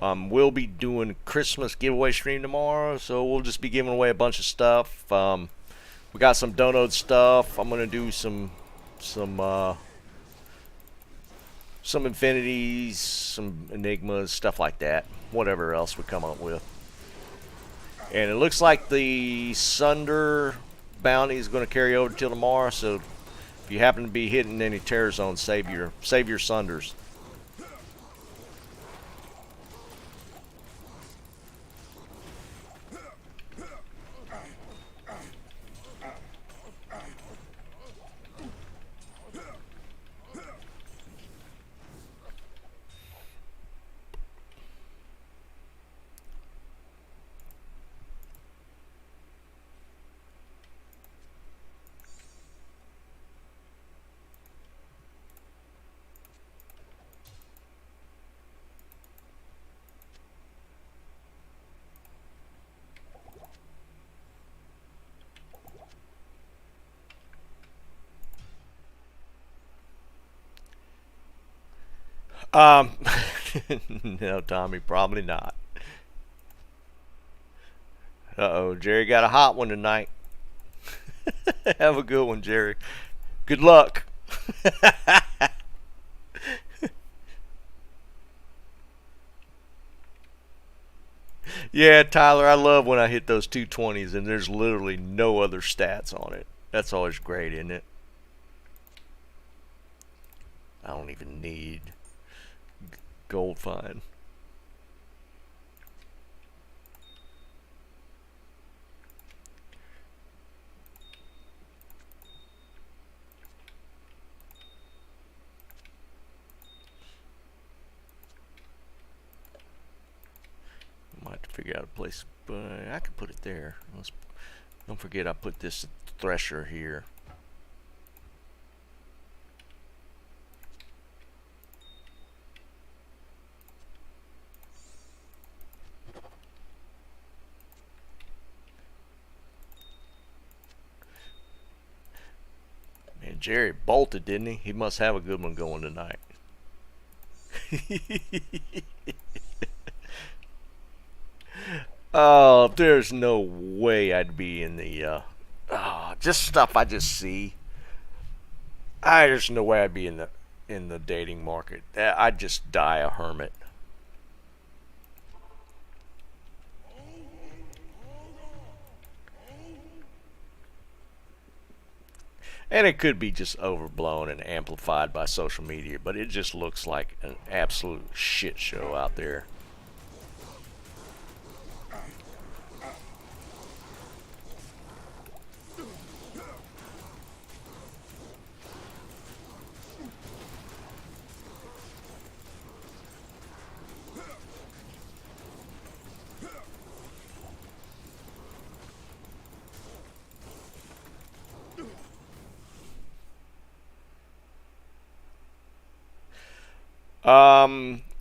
We'll be doing Christmas giveaway stream tomorrow, so we'll just be giving away a bunch of stuff. We got some donut stuff. I'm gonna do some infinities, some enigmas, stuff like that. Whatever else we come up with. And it looks like the Sunder bounty is going to carry over till tomorrow. So if you happen to be hitting any terror zones, save your Sunders. Um, no, Tommy, probably not. Uh-oh, Jerry got a hot one tonight. Have a good one, Jerry. Good luck. Yeah, Tyler, I love when I hit those 220s and there's literally no other stats on it. That's always great, isn't it? I don't even need gold fine. I might have to figure out a place, but I can put it there. Don't forget I put this thresher here. Man, Jerry bolted, didn't he? He must have a good one going tonight. Oh, there's no way I'd be in the just stuff I just see. There's no way I'd be in the dating market. I'd just die a hermit. And it could be just overblown and amplified by social media, but it just looks like an absolute shit show out there.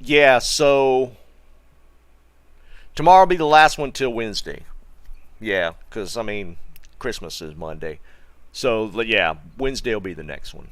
Yeah, so tomorrow will be the last one till Wednesday. Yeah, because, I mean, Christmas is Monday. So, yeah, Wednesday will be the next one.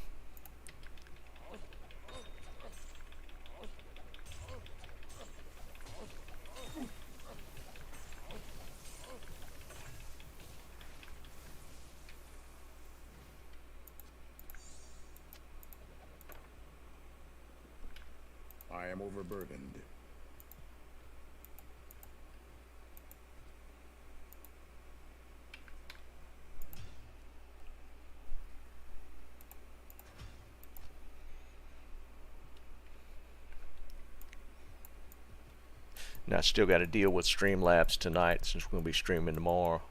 I am overburdened. Now, I still got to deal with Streamlabs tonight since we're going to be streaming tomorrow.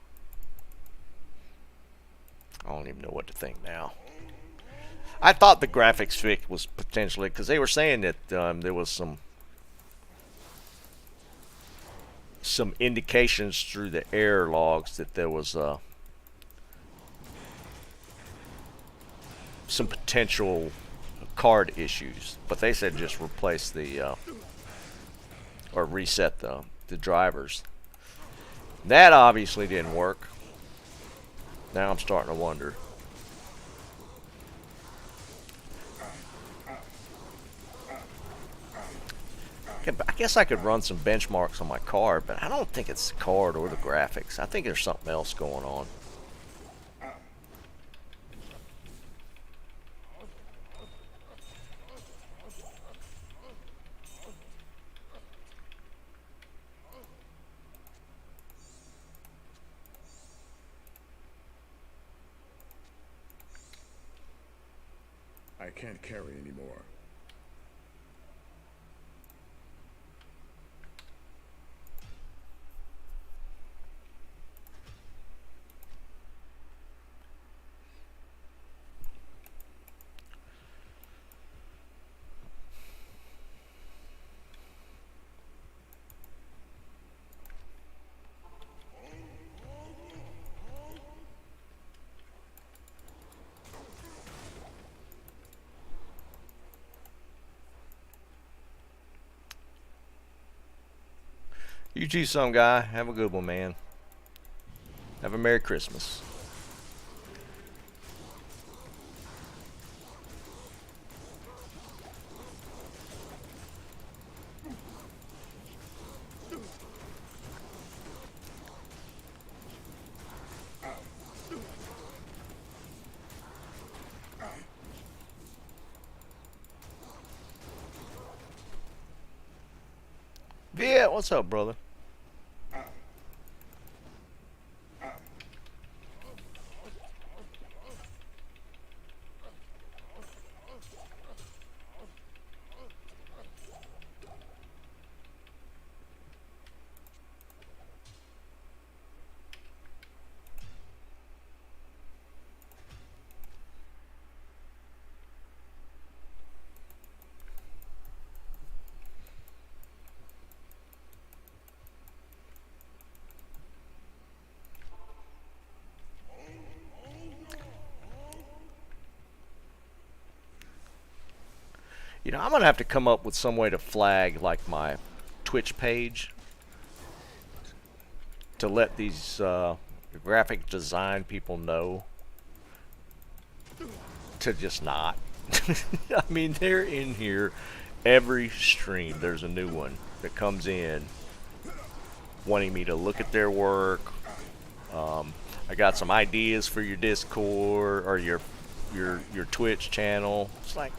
I don't even know what to think now. I thought the graphics fix was potentially, because they were saying that there was some indications through the error logs that there was some potential card issues, but they said just replace the or reset the drivers. That obviously didn't work. Now I'm starting to wonder. I guess I could run some benchmarks on my card, but I don't think it's the card or the graphics. I think there's something else going on. I can't carry anymore. You too, some guy. Have a good one, man. Have a Merry Christmas. Yeah, what's up, brother? You know, I'm gonna have to come up with some way to flag like my Twitch page to let these graphic design people know to just not. I mean, they're in here every stream. There's a new one that comes in wanting me to look at their work. I got some ideas for your Discord or your Twitch channel. It's like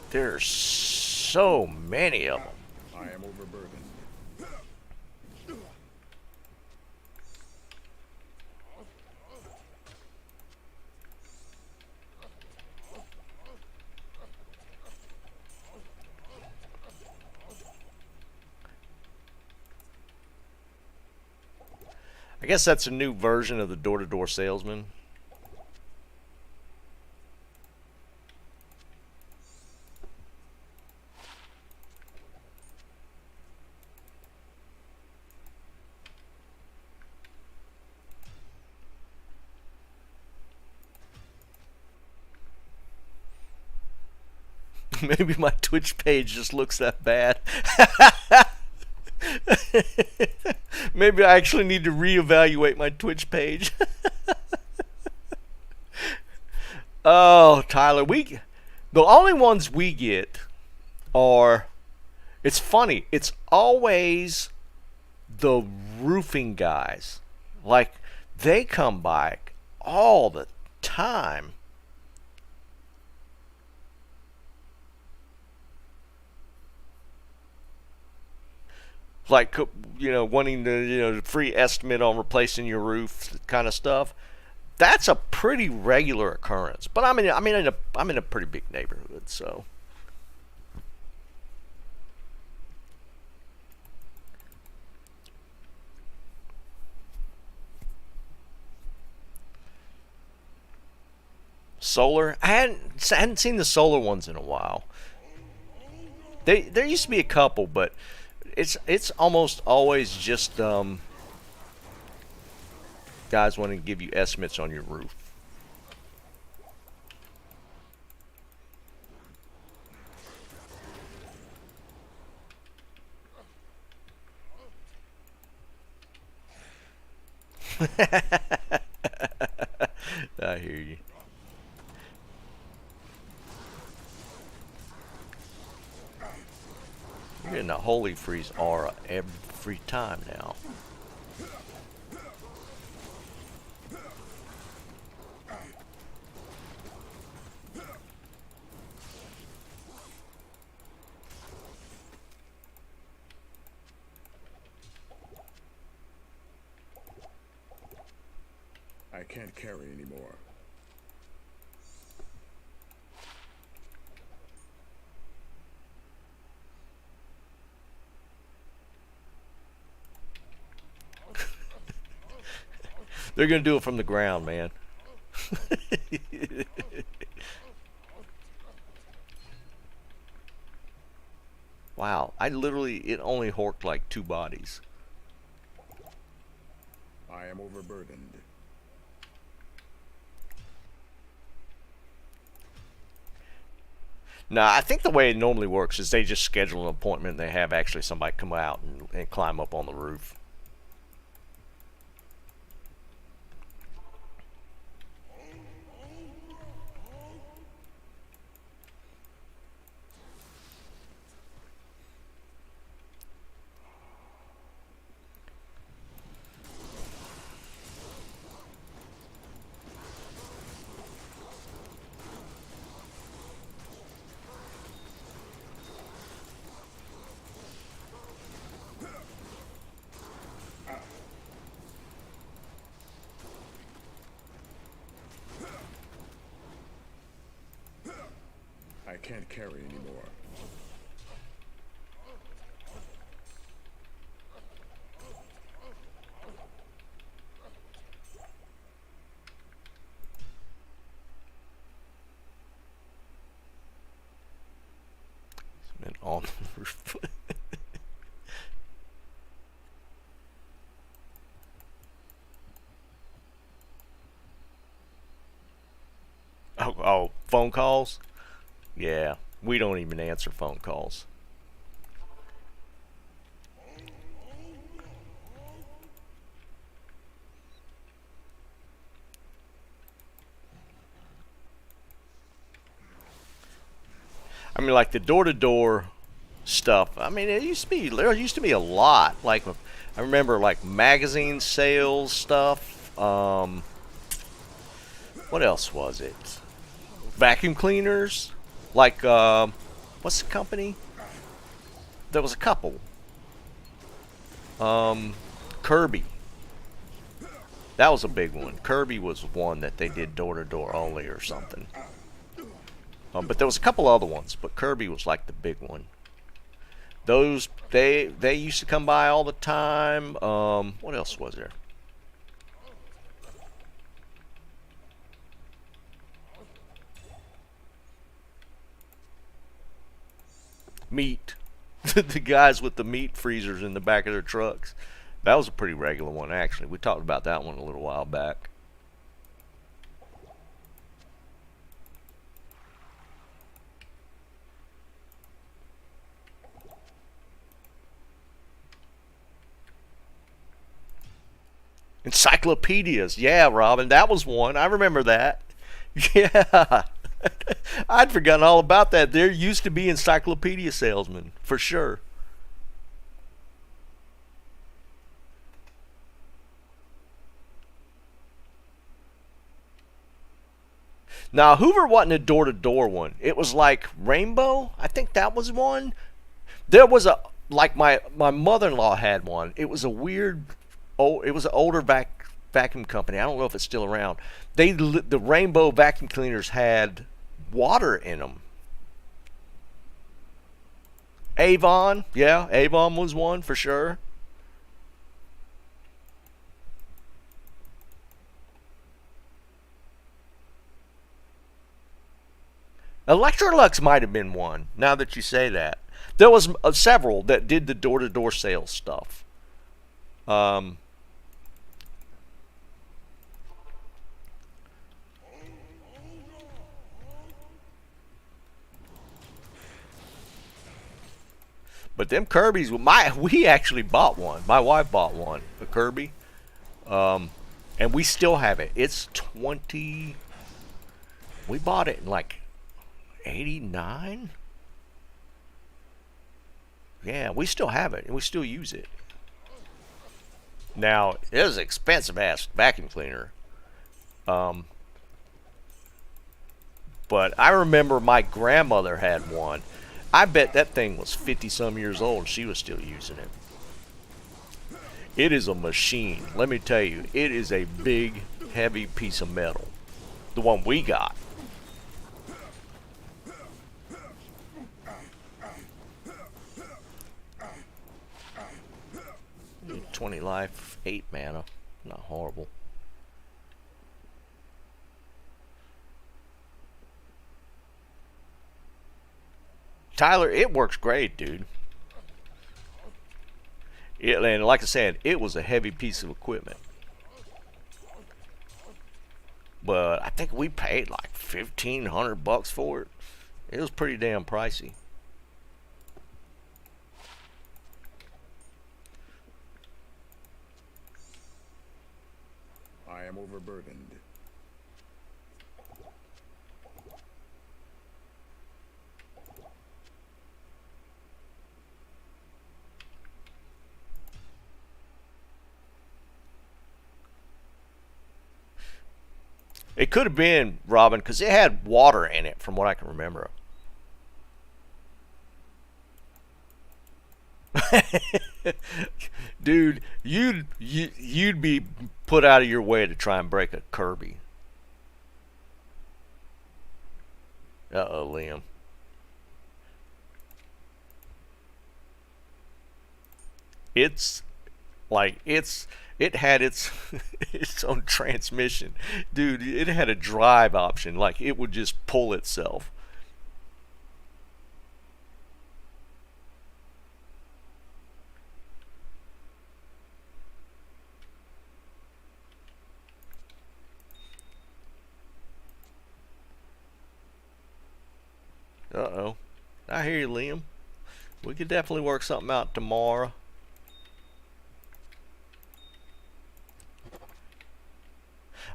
there's so many of them. I am overburdened. I guess that's a new version of the door-to-door salesman. Maybe my Twitch page just looks that bad. Maybe I actually need to reevaluate my Twitch page. Oh, Tyler, the only ones we get are, it's funny, it's always the roofing guys. Like, they come by all the time. Like, you know, wanting the, you know, free estimate on replacing your roof kind of stuff. That's a pretty regular occurrence. But I'm in a pretty big neighborhood, so. Solar, I hadn't seen the solar ones in a while. There used to be a couple, but it's almost always just guys wanting to give you estimates on your roof. I hear you. You're getting a holy freeze aura every time now. I can't carry anymore. They're gonna do it from the ground, man. Wow, it only horked like 2 bodies. I am overburdened. Nah, I think the way it normally works is they just schedule an appointment and they have actually somebody come out and climb up on the roof. can't carry anymore. And on the roof. Oh, phone calls? Yeah, we don't even answer phone calls. I mean, like the door-to-door stuff. I mean, there used to be a lot. Like I remember, like magazine sales stuff. What else was it? Vacuum cleaners. Like what's the company? There was a couple. Kirby. That was a big one. Kirby was one that they did door-to-door only or something. But there was a couple other ones, but Kirby was like the big one. Those they used to come by all the time. What else was there? Meat. The guys with the meat freezers in the back of their trucks. That was a pretty regular one, actually. We talked about that one a little while back. Encyclopedias. Yeah, Robin, that was one. I remember that. Yeah. I'd forgotten all about that. There used to be encyclopedia salesmen, for sure. Now, Hoover wasn't a door-to-door one. It was like Rainbow. I think that was one. There was a, like my mother-in-law had one. It was a weird, it was an older vacuum company. I don't know if it's still around. The Rainbow vacuum cleaners had water in them. Avon, yeah, Avon was one for sure. Electrolux might have been one, now that you say that. There was several that did the door-to-door sales stuff. But them Kirby's, we actually bought one. My wife bought one, a Kirby. And we still have it. It's 20, we bought it in like 89? Yeah, we still have it, and we still use it. Now, it is an expensive-ass vacuum cleaner. But I remember my grandmother had one. I bet that thing was 50-some years old, and she was still using it. It is a machine. Let me tell you, it is a big, heavy piece of metal. The one we got. 20 life, 8 mana. Not horrible. Tyler, it works great, dude. And like I said, it was a heavy piece of equipment. But I think we paid like $1,500 for it. It was pretty damn pricey. I am overburdened. It could have been, Robin, because it had water in it, from what I can remember. Dude, you'd be put out of your way to try and break a Kirby. Uh-oh, Liam. It's like it had its its own transmission, dude. It had a drive option, like it would just pull itself. Uh-oh. I hear you, Liam. We could definitely work something out tomorrow.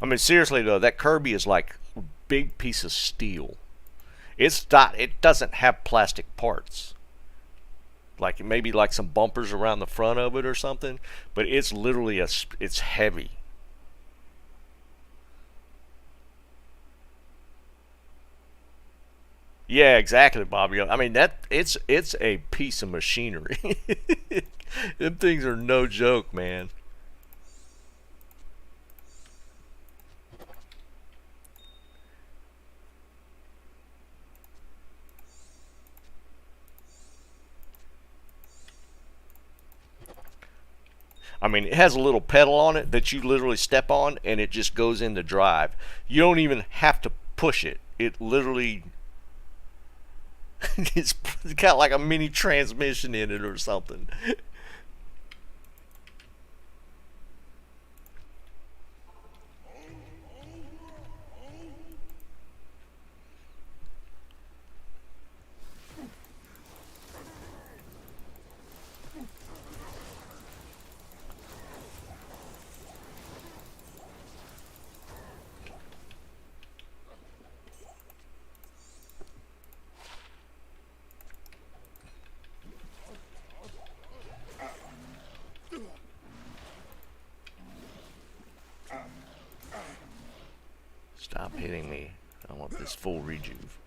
I mean, seriously though, that Kirby is like a big piece of steel. It's not. It doesn't have plastic parts. Like maybe like some bumpers around the front of it or something, but it's literally it's heavy. Yeah, exactly, Bobby. I mean that it's a piece of machinery. Them things are no joke, man. I mean, it has a little pedal on it that you literally step on and it just goes into drive. You don't even have to push it. It literally it's got like a mini transmission in it or something. Stop hitting me. I want this full rejuve.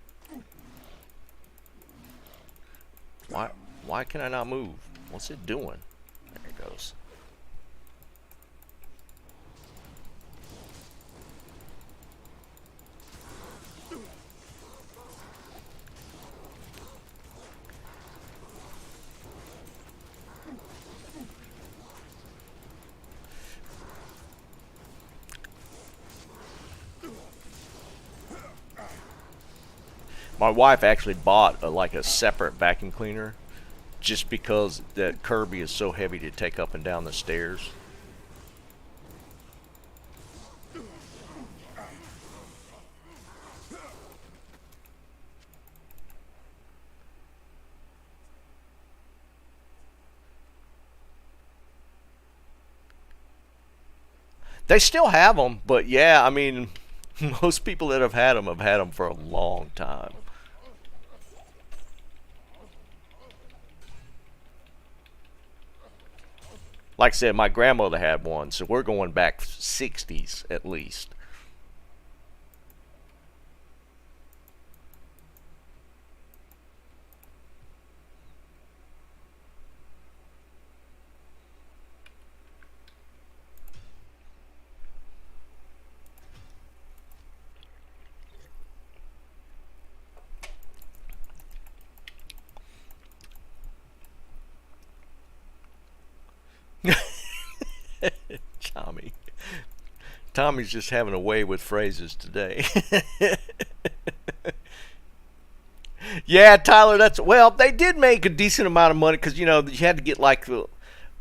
Why can I not move? What's it doing? There it goes. My wife actually bought like a separate vacuum cleaner just because that Kirby is so heavy to take up and down the stairs. They still have them, but yeah, I mean, most people that have had them for a long time. Like I said, my grandmother had one, so we're going back 60s at least. Tommy. Tommy's just having a way with phrases today. Yeah, Tyler, that's well, they did make a decent amount of money because you know you had to get like the,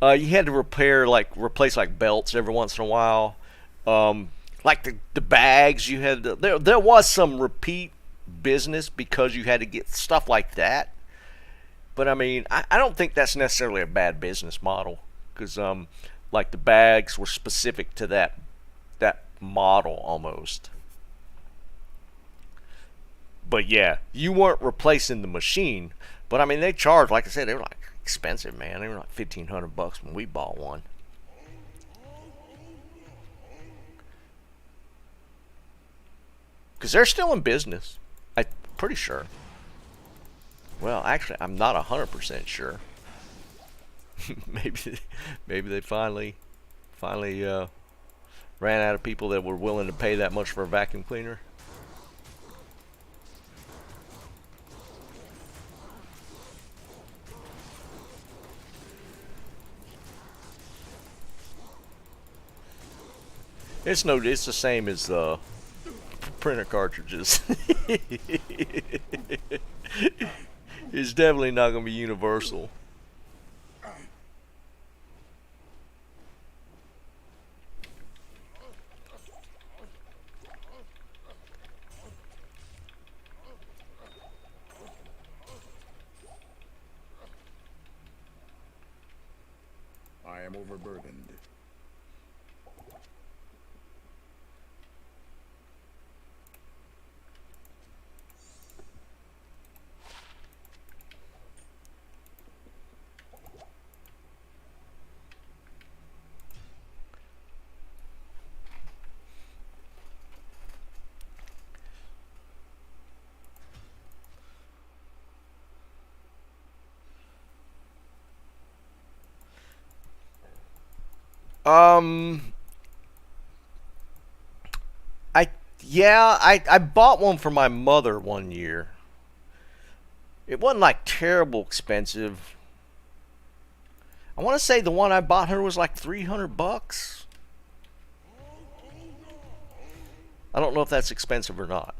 you had to replace like belts every once in a while, like the bags you had. There was some repeat business because you had to get stuff like that. But I mean, I don't think that's necessarily a bad business model because like the bags were specific to that model almost. But yeah, you weren't replacing the machine. But I mean, they charged, like I said, they were like expensive, man. They were like $1,500 when we bought one. Because they're still in business. I'm pretty sure. Well, actually, I'm not 100% sure. maybe, maybe they finally ran out of people that were willing to pay that much for a vacuum cleaner. It's no. It's the same as the printer cartridges. It's definitely not going to be universal. I am overburdened. Um, I yeah, I bought one for my mother one year. It wasn't like terrible expensive. I want to say the one I bought her was like $300. I don't know if that's expensive or not.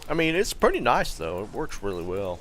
I mean, it's pretty nice though. It works really well.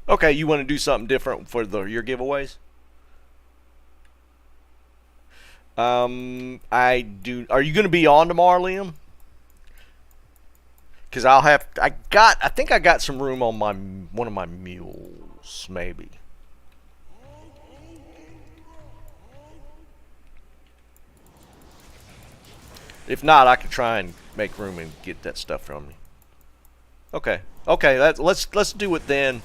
Okay, you want to do something different for your giveaways? I do. Are you going to be on tomorrow, Liam? Because I'll have. I think I got some room on my one of my mules, maybe. If not, I could try and make room and get that stuff from you. Okay. Okay. Let's do it then.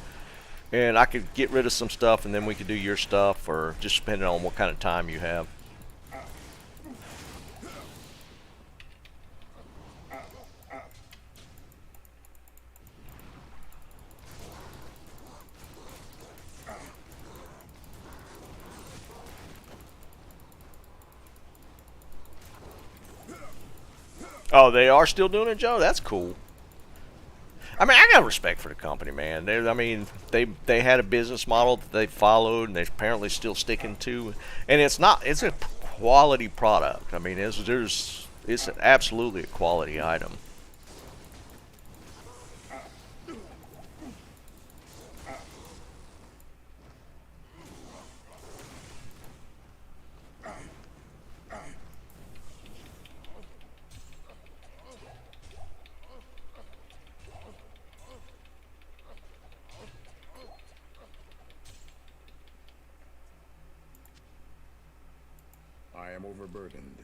And I could get rid of some stuff, and then we could do your stuff, or just depending on what kind of time you have. Oh, they are still doing it, Joe? That's cool. I mean, I got respect for the company, man. I mean, they had a business model that they followed, and they're apparently still sticking to. And it's a quality product. I mean, it's absolutely a quality item. I am overburdened.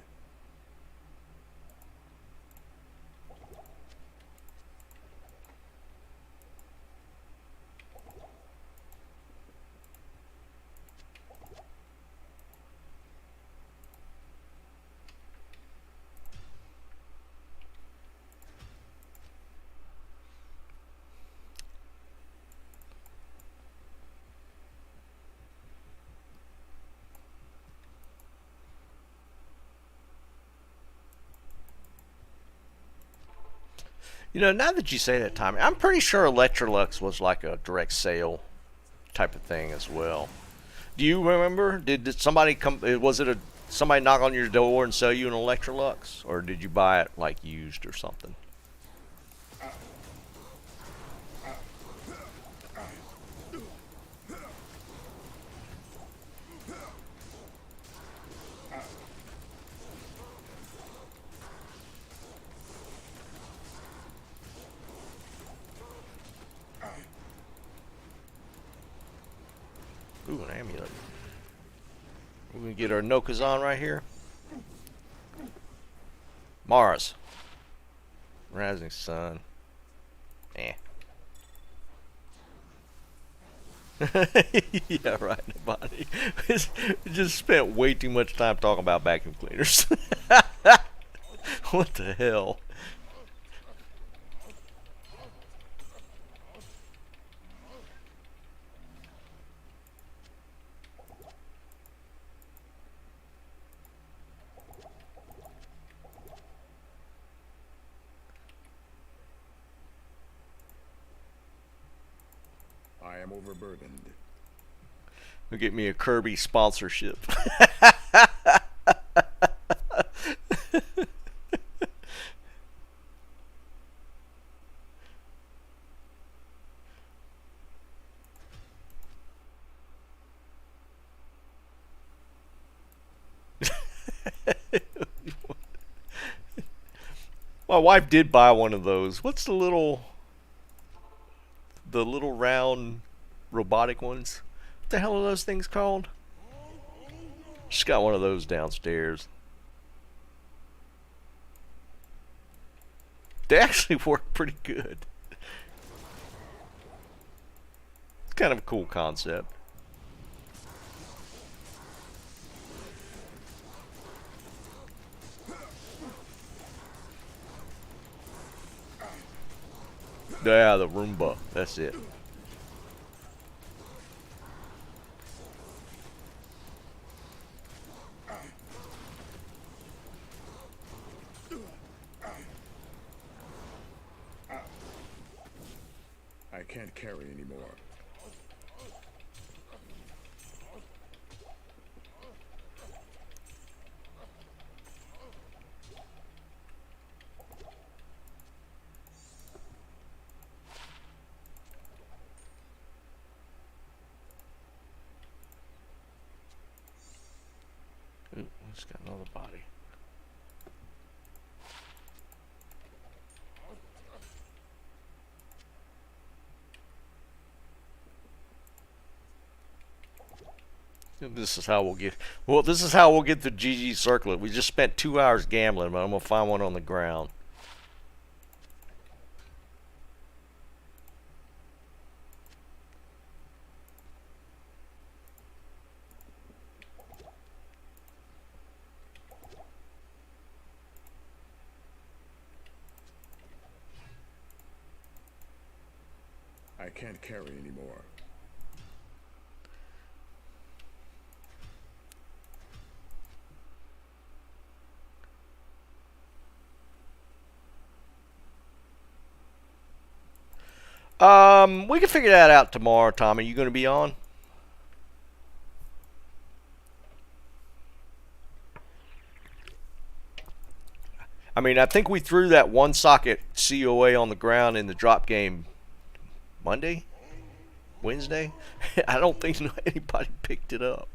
You know, now that you say that, Tommy, I'm pretty sure Electrolux was like a direct sale type of thing as well. Do you remember? Did somebody come? Was it a Somebody knock on your door and sell you an Electrolux, or did you buy it like used or something? Ooh, an amulet. We're gonna get our Nokazan right here. Mars. Rising Sun. Eh. Yeah, right, nobody. We just spent way too much time talking about vacuum cleaners. What the hell? I am overburdened. We'll get me a Kirby sponsorship. My wife did buy one of those. What's the little round robotic ones? What the hell are those things called? She's got one of those downstairs. They actually work pretty good. It's kind of a cool concept. Yeah, the Roomba. That's it. I can't carry anymore. Ooh, it's got another body. This is how we'll get. Well, this is how we'll get the GG circlet. We just spent 2 hours gambling, but I'm gonna find one on the ground. I can't carry anymore. We can figure that out tomorrow, Tom. Are you going to be on? I mean, I think we threw that one socket COA on the ground in the drop game Monday? Wednesday? I don't think anybody picked it up.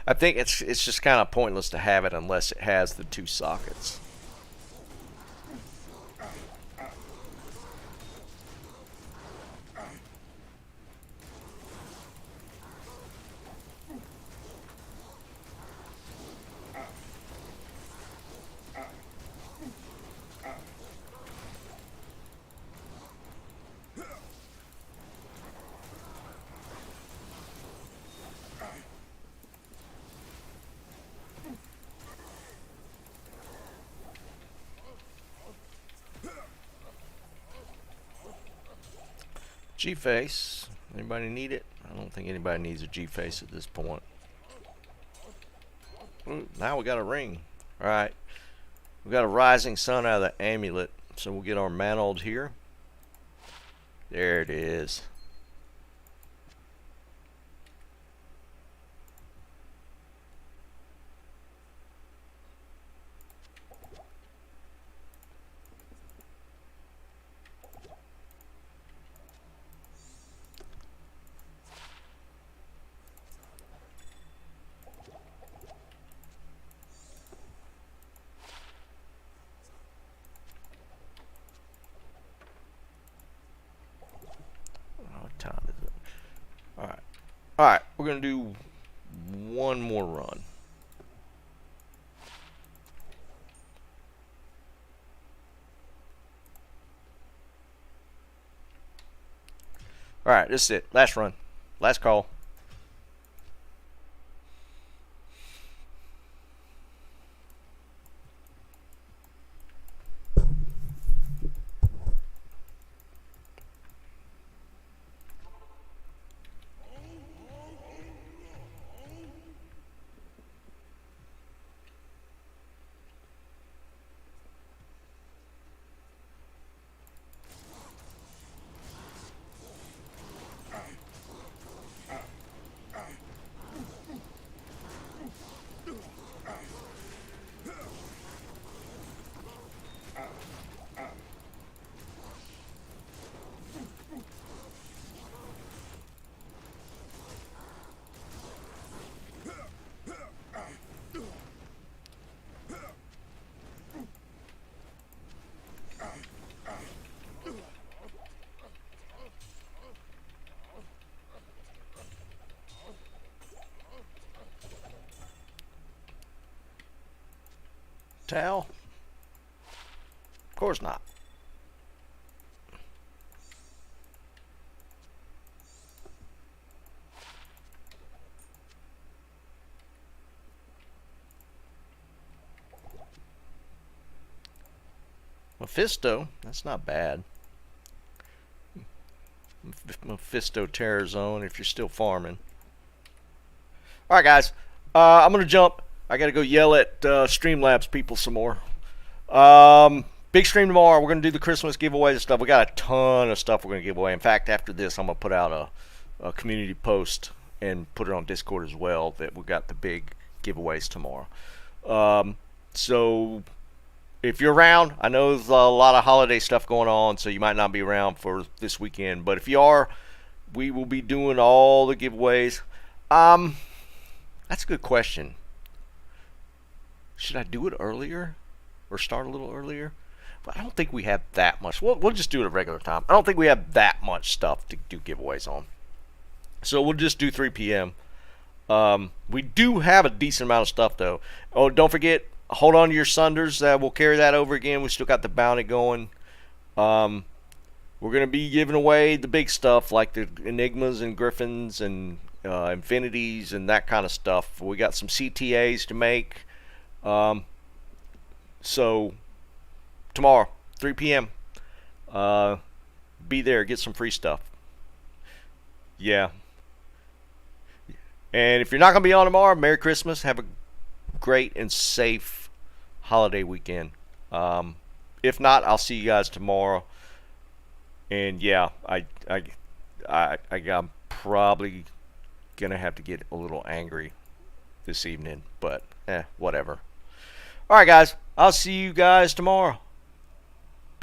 I think it's just kind of pointless to have it unless it has the 2 sockets. G-face. Anybody need it? I don't think anybody needs a G-face at this point. Ooh, now we got a ring. Alright. We got a rising sun out of the amulet. So we'll get our mantled here. There it is. All right, we're gonna do one more run. All right, this is it. Last run. Last call. Towel? Of course not. Mephisto? That's not bad. Mephisto Terror Zone if you're still farming. Alright guys, I'm going to jump. I got to go yell at Streamlabs people some more. Big stream tomorrow. We're going to do the Christmas giveaways and stuff. We got a ton of stuff we're going to give away. In fact, after this, I'm going to put out a community post and put it on Discord as well that we got the big giveaways tomorrow. So if you're around, I know there's a lot of holiday stuff going on, so you might not be around for this weekend. But if you are, we will be doing all the giveaways. That's a good question. Should I do it earlier or start a little earlier? But I don't think we have that much. We'll just do it at regular time. I don't think we have that much stuff to do giveaways on. So we'll just do 3 p.m. We do have a decent amount of stuff, though. Oh, don't forget, hold on to your Sunders. We'll carry that over again. We still got the bounty going. We're going to be giving away the big stuff like the Enigmas and Griffins and Infinities and that kind of stuff. We got some CTAs to make. So tomorrow, 3 p.m. Be there, get some free stuff. Yeah. And if you're not going to be on tomorrow, Merry Christmas. Have a great and safe holiday weekend. If not, I'll see you guys tomorrow. And yeah, I'm probably going to have to get a little angry this evening, but whatever. All right, guys. I'll see you guys tomorrow.